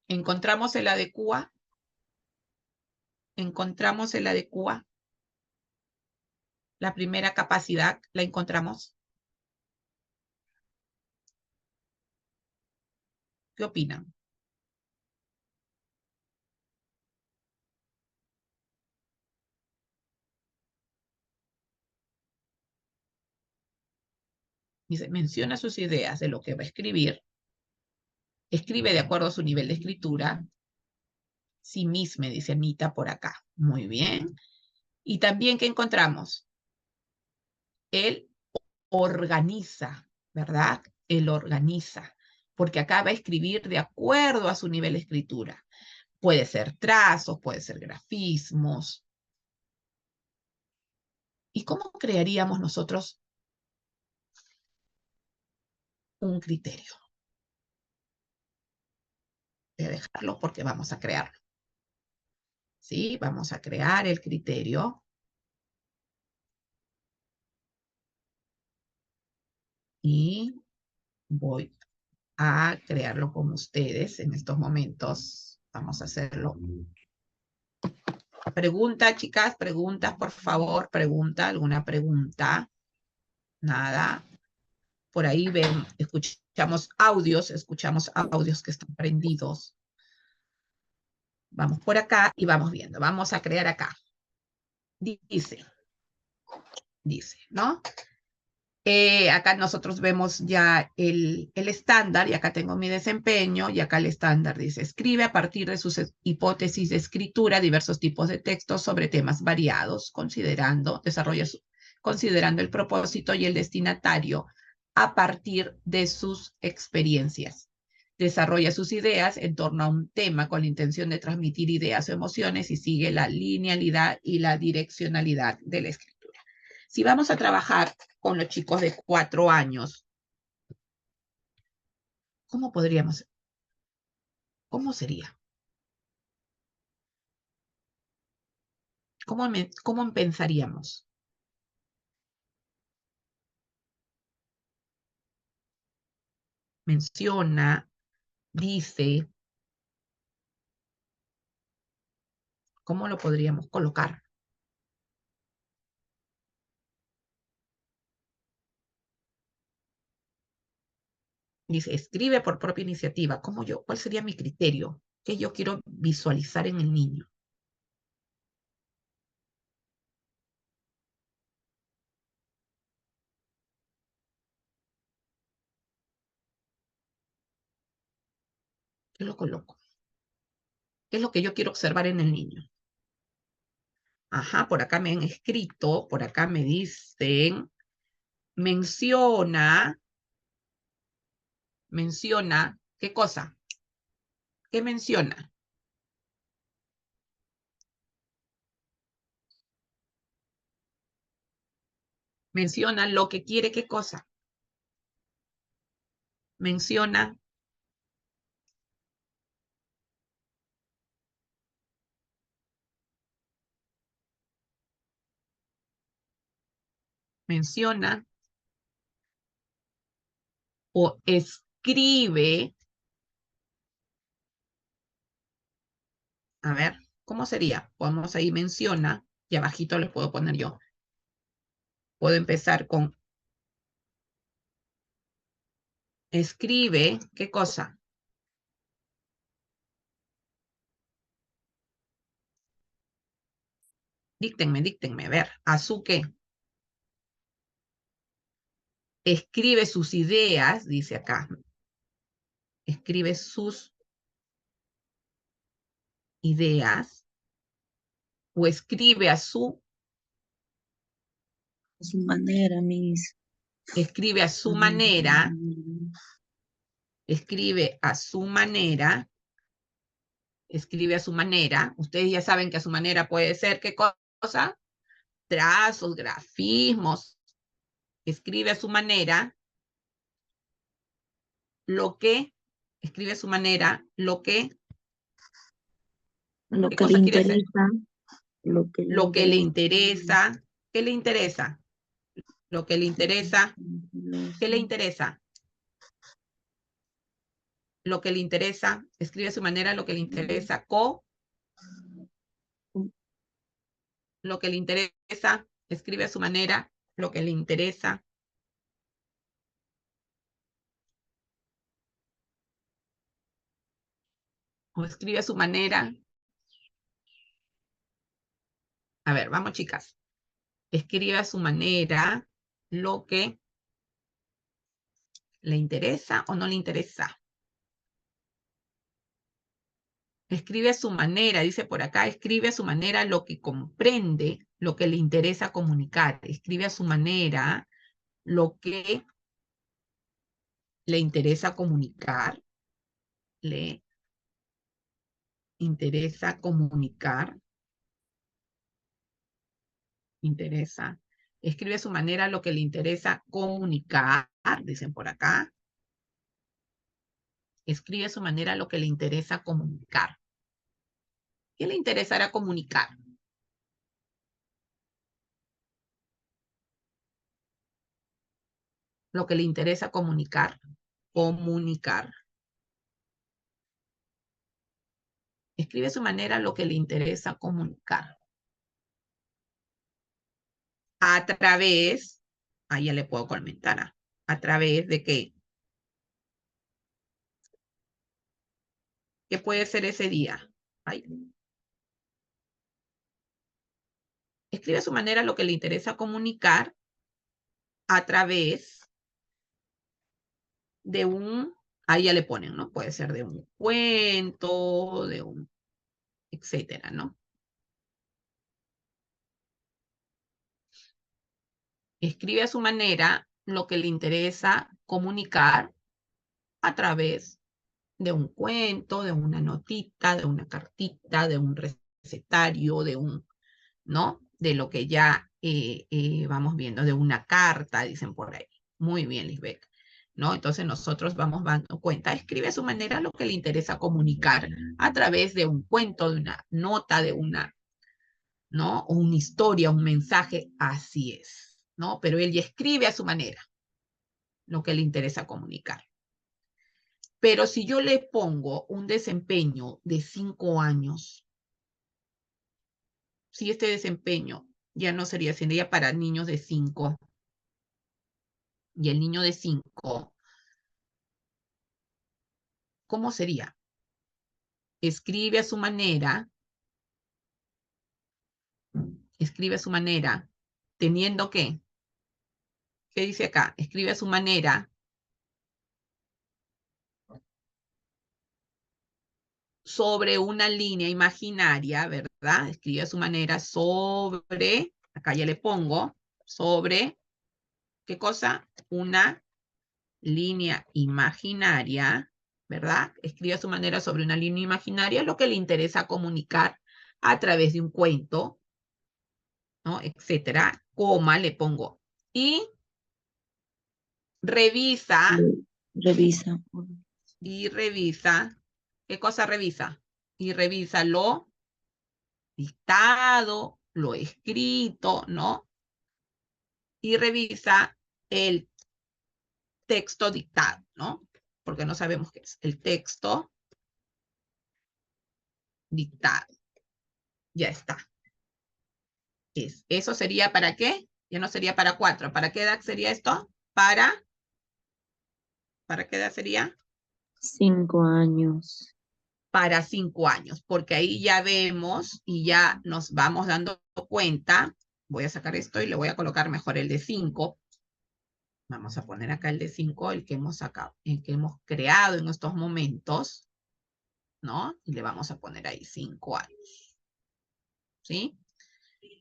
¿Encontramos el adecua? ¿Encontramos el adecua? La primera capacidad, ¿la encontramos? ¿Qué opinan? Dice, menciona sus ideas de lo que va a escribir. Escribe de acuerdo a su nivel de escritura. Sí misma, dice Anita por acá. Muy bien. Y también, ¿qué encontramos? Él organiza, ¿verdad? Él organiza. Porque acá va a escribir de acuerdo a su nivel de escritura. Puede ser trazos, puede ser grafismos. ¿Y cómo crearíamos nosotros un criterio? Voy a dejarlo porque vamos a crearlo. ¿Sí? Vamos a crear el criterio. Y voy a crearlo con ustedes en estos momentos. Vamos a hacerlo. Pregunta, chicas, preguntas, por favor, pregunta, alguna pregunta. Nada. Por ahí ven, escuchamos audios que están prendidos. Vamos por acá y vamos viendo. Vamos a crear acá. Dice, ¿no? Acá nosotros vemos ya el estándar, y acá tengo mi desempeño, y acá el estándar dice, escribe a partir de sus hipótesis de escritura diversos tipos de textos sobre temas variados, considerando el propósito y el destinatario a partir de sus experiencias. Desarrolla sus ideas en torno a un tema con la intención de transmitir ideas o emociones y sigue la linealidad y la direccionalidad de la escritura. Si vamos a trabajar con los chicos de 4 años, ¿cómo podríamos? ¿Cómo sería? ¿Cómo pensaríamos? Menciona, dice, ¿cómo lo podríamos colocar? Dice, escribe por propia iniciativa. ¿Cuál sería mi criterio? ¿Qué yo quiero visualizar en el niño? ¿Qué lo coloco? ¿Qué es lo que yo quiero observar en el niño? Ajá, por acá me han escrito, por acá me dicen, menciona, ¿qué cosa? ¿Qué menciona? Menciona lo que quiere, ¿qué cosa? Menciona o escribe. A ver, ¿cómo sería? Vamos ahí, menciona, y abajito le puedo poner yo. Puedo empezar con escribe, ¿qué cosa? Díctenme, a ver, ¿a su qué? Escribe sus ideas, dice acá. Escribe sus ideas o escribe a su manera, Miss. Escribe a su manera. Escribe a su manera. Escribe a su manera. Ustedes ya saben que a su manera puede ser, ¿qué cosa? Trazos, grafismos. Escribe a su manera lo que, escribe a su manera lo que, Lo ¿qué que le cosa quiere hacer? interesa. Lo que le interesa. ¿Qué le interesa? Lo que le interesa. ¿Qué le interesa? Lo que le interesa. Escribe a su manera lo que le interesa. Lo que le interesa. Escribe a su manera lo que le interesa. O escribe a su manera. A ver, vamos, chicas. Escribe a su manera lo que le interesa o no le interesa. Escribe a su manera, dice por acá, escribe a su manera lo que comprende, lo que le interesa comunicar. Escribe a su manera lo que le interesa comunicar. Le interesa comunicar. Interesa. Escribe a su manera lo que le interesa comunicar, dicen por acá. Escribe a su manera lo que le interesa comunicar. ¿Qué le interesará comunicar? Lo que le interesa comunicar. Comunicar. Escribe a su manera lo que le interesa comunicar. A través, ahí ya le puedo comentar, a través de qué. ¿Qué puede ser ese día? Ahí. Escribe a su manera lo que le interesa comunicar a través de un, ahí ya le ponen, ¿no? Puede ser de un cuento, de un, etcétera, ¿no? Escribe a su manera lo que le interesa comunicar a través de un cuento, de una notita, de una cartita, de un recetario, de un, ¿no? De lo que ya vamos viendo, de una carta, dicen por ahí. Muy bien, Lisbeth. ¿No? Entonces nosotros vamos dando cuenta, escribe a su manera lo que le interesa comunicar a través de un cuento, de una nota, de una, ¿no? O una historia, un mensaje, así es, ¿no? Pero él ya escribe a su manera lo que le interesa comunicar. Pero si yo le pongo un desempeño de 5 años, si este desempeño ya no sería para niños de 5, y el niño de 5, ¿cómo sería? Escribe a su manera, teniendo que, ¿qué dice acá? Escribe a su manera sobre una línea imaginaria, ¿verdad? Escribe a su manera sobre, acá ya le pongo, sobre, ¿qué cosa? Una línea imaginaria, ¿verdad? Escribe a su manera sobre una línea imaginaria lo que le interesa comunicar a través de un cuento, ¿no? Etcétera, coma, le pongo. Y revisa. Y revisa. ¿Qué cosa revisa? Y revisa lo dictado, lo escrito, ¿no? Y revisa el texto dictado, ¿no? Porque no sabemos qué es. El texto dictado. Ya está. ¿Eso sería para qué? Ya no sería para 4. ¿Para qué edad sería esto? ¿Para qué edad sería? 5 años. Para 5 años, porque ahí ya vemos y ya nos vamos dando cuenta. Voy a sacar esto y le voy a colocar mejor el de 5. Vamos a poner acá el de 5, el que hemos sacado, el que hemos creado en estos momentos, ¿no? Y le vamos a poner ahí 5 años. ¿Sí?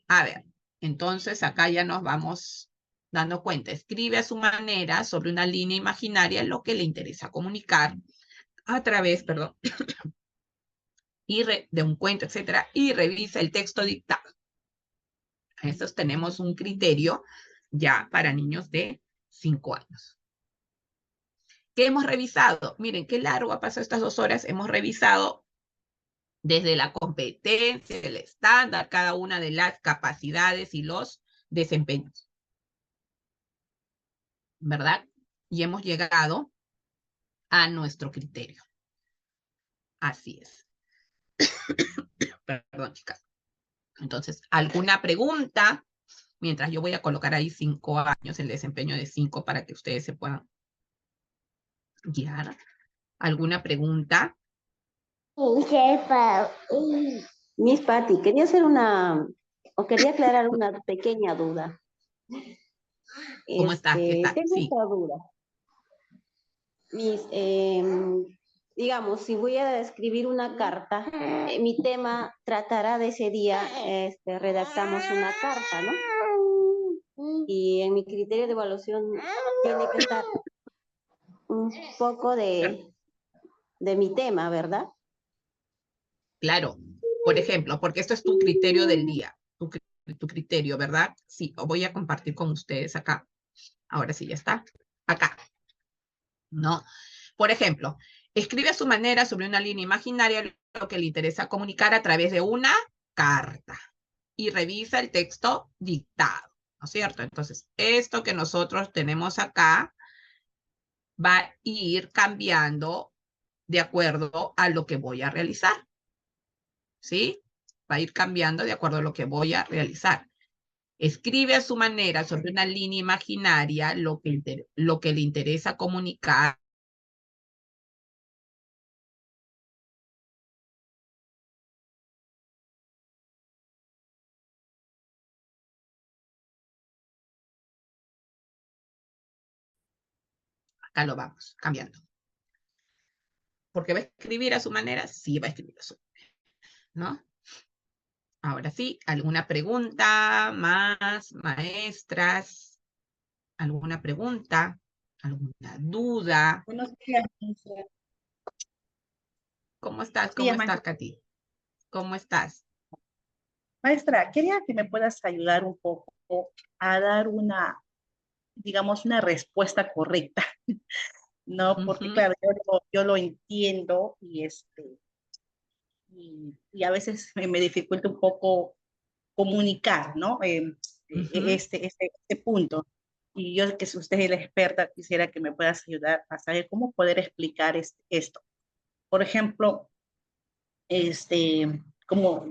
A ver, entonces acá ya nos vamos dando cuenta. Escribe a su manera sobre una línea imaginaria lo que le interesa comunicar a través, perdón, de un cuento, etcétera, y revisa el texto dictado. Estos tenemos un criterio ya para niños de 5 años. ¿Qué hemos revisado? Miren, qué largo ha pasado estas 2 horas. Hemos revisado desde la competencia, el estándar, cada una de las capacidades y los desempeños. ¿Verdad? Y hemos llegado a nuestro criterio. Así es. Perdón, chicas. Entonces, ¿alguna pregunta? Mientras yo voy a colocar ahí 5 años, el desempeño de 5 para que ustedes se puedan guiar. ¿Alguna pregunta? Miss Patty, quería aclarar una pequeña duda. ¿Cómo estás? ¿Qué tal? Tengo Sí. esta duda. Digamos, si voy a escribir una carta, mi tema tratará de ese día, redactamos una carta, ¿no? Y en mi criterio de evaluación tiene que estar un poco de mi tema, ¿verdad? Claro. Por ejemplo, porque esto es tu criterio del día, tu criterio, ¿verdad? Sí, voy a compartir con ustedes acá. Ahora sí, ya está. Acá. ¿No? Por ejemplo, escribe a su manera sobre una línea imaginaria lo que le interesa comunicar a través de una carta y revisa el texto dictado, ¿no es cierto? Entonces, esto que nosotros tenemos acá va a ir cambiando de acuerdo a lo que voy a realizar, ¿sí? Va a ir cambiando de acuerdo a lo que voy a realizar. Escribe a su manera sobre una línea imaginaria lo que le interesa comunicar. Acá lo vamos cambiando. Porque va a escribir a su manera, sí va a escribir a su manera, ¿no? Ahora sí, ¿alguna pregunta más, maestras? ¿Alguna pregunta? ¿Alguna duda? Buenos días, maestra. ¿Cómo estás? Sí, ¿Cómo maestra. estás, Katy? ¿Cómo estás? Maestra, quería que me puedas ayudar un poco a dar una, digamos, una respuesta correcta, ¿no? Porque claro, yo lo entiendo y a veces me dificulta un poco comunicar, ¿no? Este punto. Y yo, que si usted es la experta, quisiera que me puedas ayudar a saber cómo poder explicar esto. Por ejemplo, como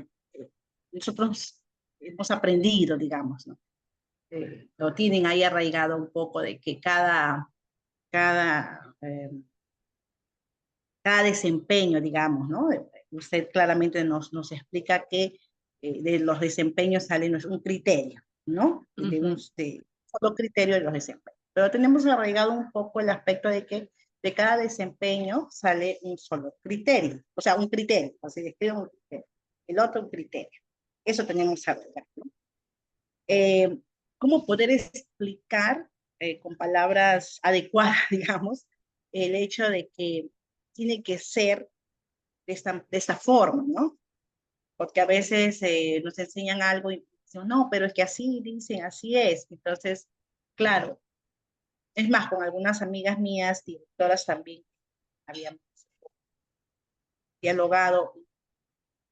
nosotros hemos aprendido, digamos, ¿no? Lo tienen ahí arraigado un poco de que cada desempeño, digamos, ¿no? Usted claramente nos explica que de los desempeños sale un criterio, ¿no? De un solo criterio de los desempeños. Pero tenemos arraigado un poco el aspecto de que de cada desempeño sale un solo criterio, o sea, un criterio, o sea, describe un criterio, el otro un criterio. Eso tenemos arraigado, ¿no? ¿Cómo poder explicar con palabras adecuadas, digamos, el hecho de que tiene que ser de esta forma, ¿no? Porque a veces nos enseñan algo y dicen, no, pero es que así dicen, así es. Entonces, claro, es más, con algunas amigas mías, directoras también, habíamos dialogado,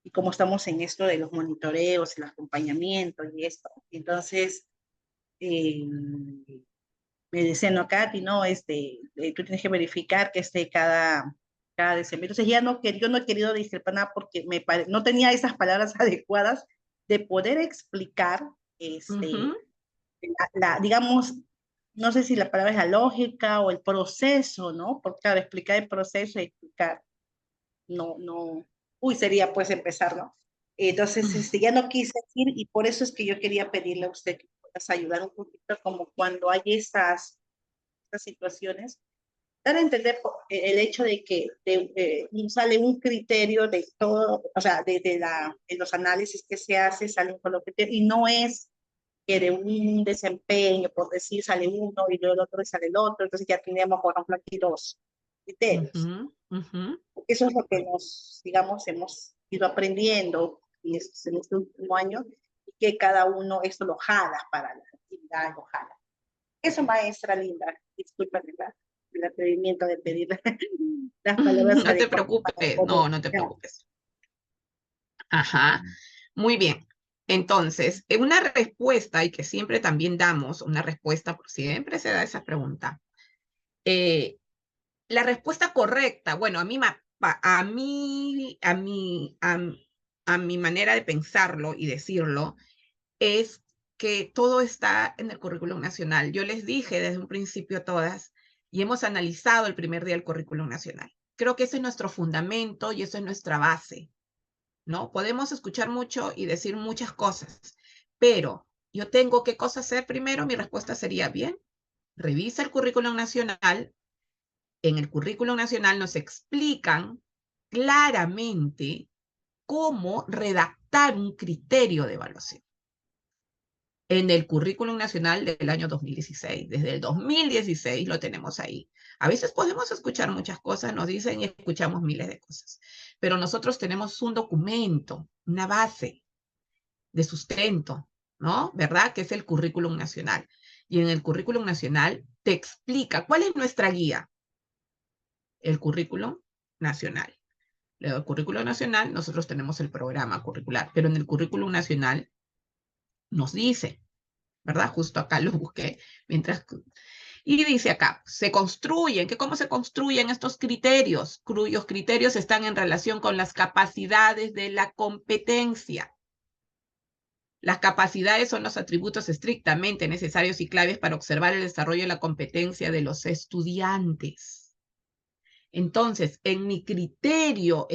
y como estamos en esto de los monitoreos, el acompañamiento y esto, entonces, me decían, no, Katy, no, tú tienes que verificar que cada desempeño. Entonces ya yo no he querido discrepar nada porque no tenía esas palabras adecuadas de poder explicar, digamos, no sé si la palabra es la lógica o el proceso, ¿no? Porque claro, explicar el proceso y explicar, sería pues empezar, ¿no? Entonces, ya no quise decir y por eso es que yo quería pedirle a usted que puedas ayudar un poquito como cuando hay estas situaciones, dar a entender el hecho de que sale un criterio de todo, o sea, de los análisis que se hace, sale un solo criterio, y no es que de un desempeño, por decir, sale uno y luego el otro sale el otro, entonces ya tenemos, por ejemplo, aquí dos criterios. Eso es lo que digamos, hemos ido aprendiendo en este último año, y que cada uno esto lo jala para la actividad, lo jala. Eso, maestra linda, disculpa el atrevimiento de pedirle las palabras. No te preocupes, no te preocupes. Ajá, muy bien. Entonces, una respuesta, y que siempre también damos una respuesta, por siempre se da esa pregunta. La respuesta correcta, bueno, a mi manera de pensarlo y decirlo, es que todo está en el currículum nacional. Yo les dije desde un principio a todas, y hemos analizado el primer día del currículum nacional. Creo que ese es nuestro fundamento y eso es nuestra base, ¿no? Podemos escuchar mucho y decir muchas cosas, pero yo tengo ¿qué cosa hacer primero? Mi respuesta sería, bien, revisa el currículum nacional. En el currículum nacional nos explican claramente cómo redactar un criterio de evaluación. En el currículum nacional del año 2016. Desde el 2016 lo tenemos ahí. A veces podemos escuchar muchas cosas, nos dicen y escuchamos miles de cosas, pero nosotros tenemos un documento, una base de sustento, ¿no? ¿Verdad? Que es el currículum nacional. Y en el currículum nacional te explica cuál es nuestra guía. El currículum nacional. El currículum nacional, nosotros tenemos el programa curricular, pero en el currículum nacional nos dice, ¿verdad? Justo acá lo busqué, y dice acá, ¿cómo se construyen estos criterios? Cuyos criterios están en relación con las capacidades de la competencia. Las capacidades son los atributos estrictamente necesarios y claves para observar el desarrollo de la competencia de los estudiantes. Entonces, en mi criterio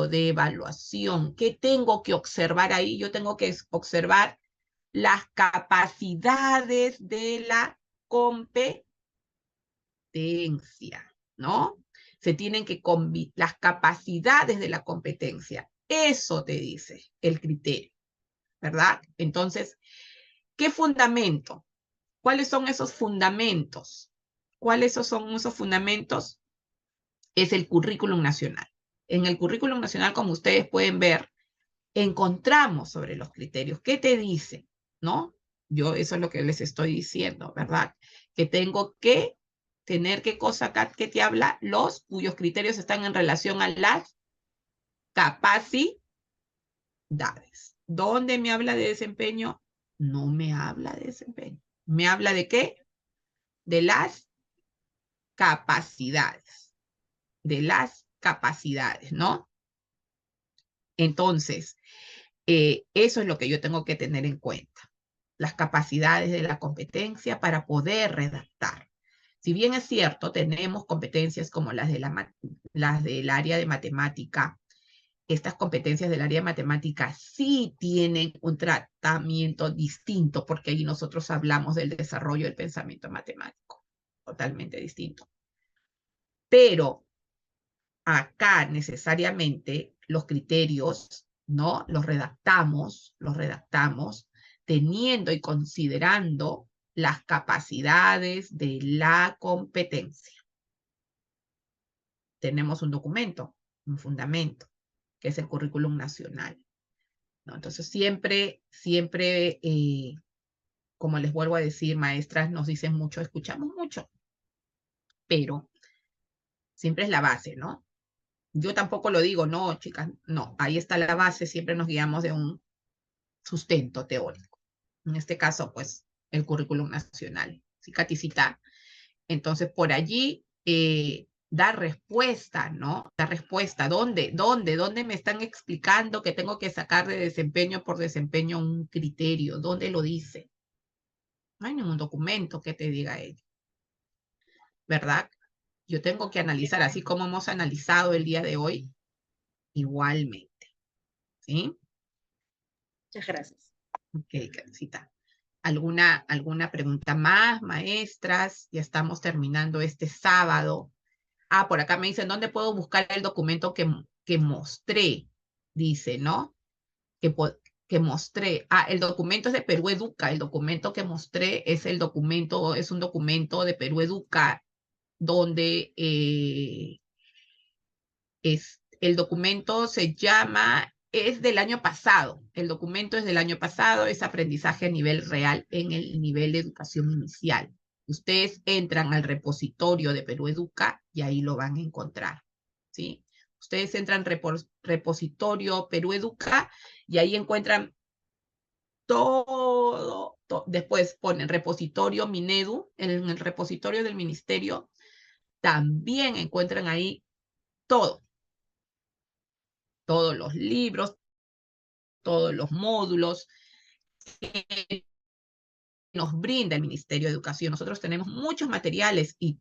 de evaluación, ¿qué tengo que observar ahí? Yo tengo que observar las capacidades de la competencia, ¿no? Se tienen que las capacidades de la competencia. Eso te dice el criterio, ¿verdad? Entonces, ¿qué fundamento? ¿Cuáles son esos fundamentos? ¿Cuáles son esos fundamentos? es el currículum nacional. En el currículum nacional, como ustedes pueden ver, encontramos sobre los criterios. ¿Qué te dice? ¿No? Yo eso es lo que les estoy diciendo, ¿verdad? Que tengo que tener qué cosa acá que te habla, los cuyos criterios están en relación a las capacidades. ¿Dónde me habla de desempeño? No me habla de desempeño. ¿Me habla de qué? De las capacidades. De las capacidades, ¿no? Entonces, eso es lo que yo tengo que tener en cuenta. Las capacidades de la competencia para poder redactar. Si bien es cierto, tenemos competencias como las del área de matemática, estas competencias del área de matemática sí tienen un tratamiento distinto, porque ahí nosotros hablamos del desarrollo del pensamiento matemático, totalmente distinto. Pero acá necesariamente los criterios, ¿no? Los redactamos teniendo y considerando las capacidades de la competencia. Tenemos un documento, un fundamento, que es el currículum nacional, ¿no? Entonces siempre, como les vuelvo a decir, maestras nos dicen mucho, escuchamos mucho, pero siempre es la base, ¿no? Yo tampoco lo digo, no, chicas, no, ahí está la base, siempre nos guiamos de un sustento teórico. En este caso, pues, el currículum nacional, ¿sí, Caticita? Entonces, por allí da respuesta, ¿no? Da respuesta. ¿Dónde me están explicando que tengo que sacar de desempeño por desempeño un criterio? ¿Dónde lo dice? No hay ningún documento que te diga ello, ¿verdad? Yo tengo que analizar, así como hemos analizado el día de hoy, igualmente, ¿sí? Muchas gracias. Ok, Caticita. ¿Alguna pregunta más, maestras? Ya estamos terminando este sábado. Ah, por acá me dicen, ¿dónde puedo buscar el documento que mostré? Dice, ¿no? Que mostré. Ah, el documento es de Perú Educa. El documento que mostré es un documento de Perú Educa, donde el documento se llama, es del año pasado. El documento es del año pasado, es aprendizaje a nivel real en el nivel de educación inicial. Ustedes entran al repositorio de Perú Educa y ahí lo van a encontrar, ¿sí? Ustedes entran repositorio Perú Educa y ahí encuentran todo. Después ponen repositorio Minedu, en el repositorio del ministerio también encuentran ahí todo. Todos los libros, todos los módulos que nos brinda el Ministerio de Educación. Nosotros tenemos muchos materiales y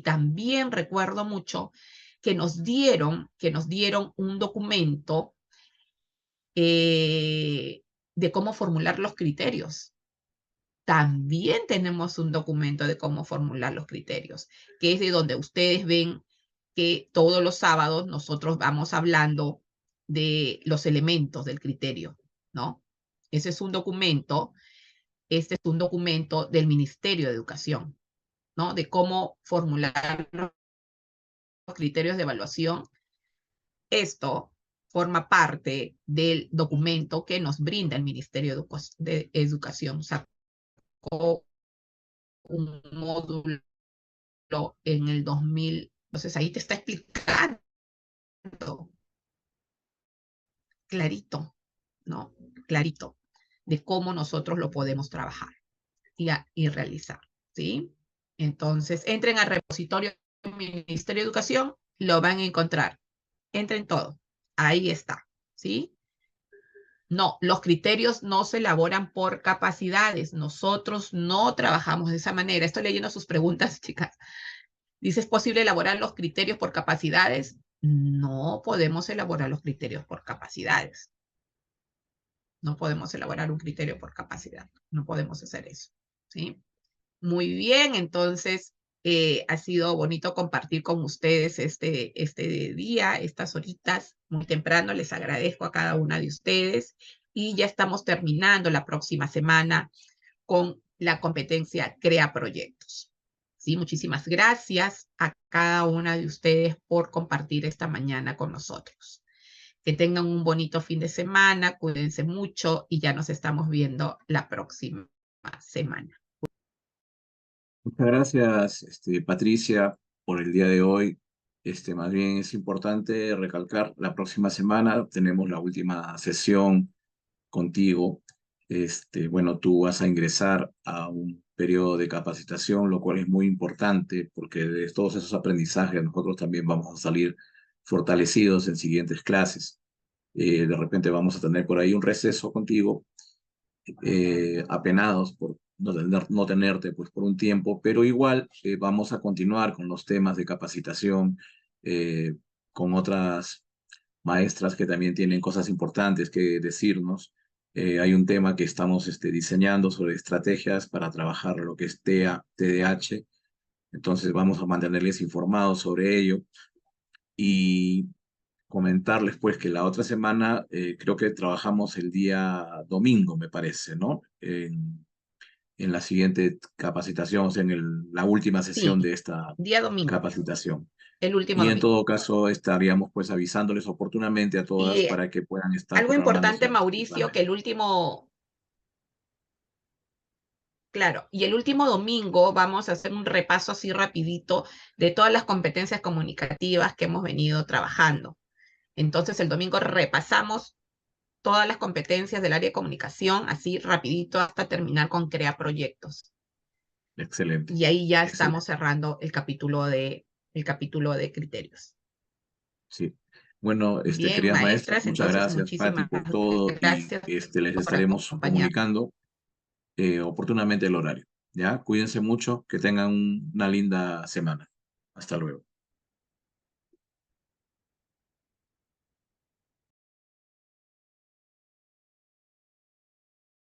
también recuerdo mucho que nos dieron un documento de cómo formular los criterios. También tenemos un documento de cómo formular los criterios, que es de donde ustedes ven que todos los sábados nosotros vamos hablando de los elementos del criterio, ¿no? Este es un documento del Ministerio de Educación, ¿no? De cómo formular los criterios de evaluación. Esto forma parte del documento que nos brinda el Ministerio de Educación. Sacó un módulo en el 2000, entonces ahí te está explicando clarito, ¿no? Clarito, de cómo nosotros lo podemos trabajar y realizar, ¿sí? Entonces, entren al repositorio del Ministerio de Educación, lo van a encontrar. Entren todo, ahí está, ¿sí? No, los criterios no se elaboran por capacidades. Nosotros no trabajamos de esa manera. Estoy leyendo sus preguntas, chicas. Dice, ¿es posible elaborar los criterios por capacidades? No podemos elaborar los criterios por capacidades. No podemos elaborar un criterio por capacidad. No podemos hacer eso, ¿sí? Muy bien, entonces ha sido bonito compartir con ustedes este día, estas horitas muy temprano. Les agradezco a cada una de ustedes y ya estamos terminando la próxima semana con la competencia Crea Proyectos, ¿sí? Muchísimas gracias a cada una de ustedes por compartir esta mañana con nosotros. Que tengan un bonito fin de semana, cuídense mucho y ya nos estamos viendo la próxima semana. Muchas gracias, Patricia, por el día de hoy. Más bien es importante recalcar, la próxima semana tenemos la última sesión contigo. Bueno, tú vas a ingresar a un periodo de capacitación, lo cual es muy importante porque de todos esos aprendizajes nosotros también vamos a salir fortalecidos en siguientes clases. De repente vamos a tener por ahí un receso contigo, apenados por no tenerte pues, por un tiempo, pero igual vamos a continuar con los temas de capacitación con otras maestras que también tienen cosas importantes que decirnos. Hay un tema que estamos diseñando sobre estrategias para trabajar lo que es TDAH, entonces vamos a mantenerles informados sobre ello y comentarles pues que la otra semana creo que trabajamos el día domingo, me parece, ¿no? En la siguiente capacitación, o sea, en la última sesión de esta día domingo. Capacitación. El último Y en domingo. todo caso estaríamos pues avisándoles oportunamente a todas Y para que puedan estar algo importante, programándose. Mauricio, que el último... Claro, y el último domingo vamos a hacer un repaso así rapidito de todas las competencias comunicativas que hemos venido trabajando. Entonces el domingo repasamos todas las competencias del área de comunicación, así rapidito hasta terminar con crear proyectos. Excelente. Y ahí ya estamos cerrando el capítulo de criterios. Sí. Bueno, Bien, queridas maestras, maestras, muchas entonces gracias, Pati, por muchísimas todo gracias y les por estaremos acompañarnos. comunicando oportunamente el horario. ¿Ya? Cuídense mucho, que tengan una linda semana. Hasta luego.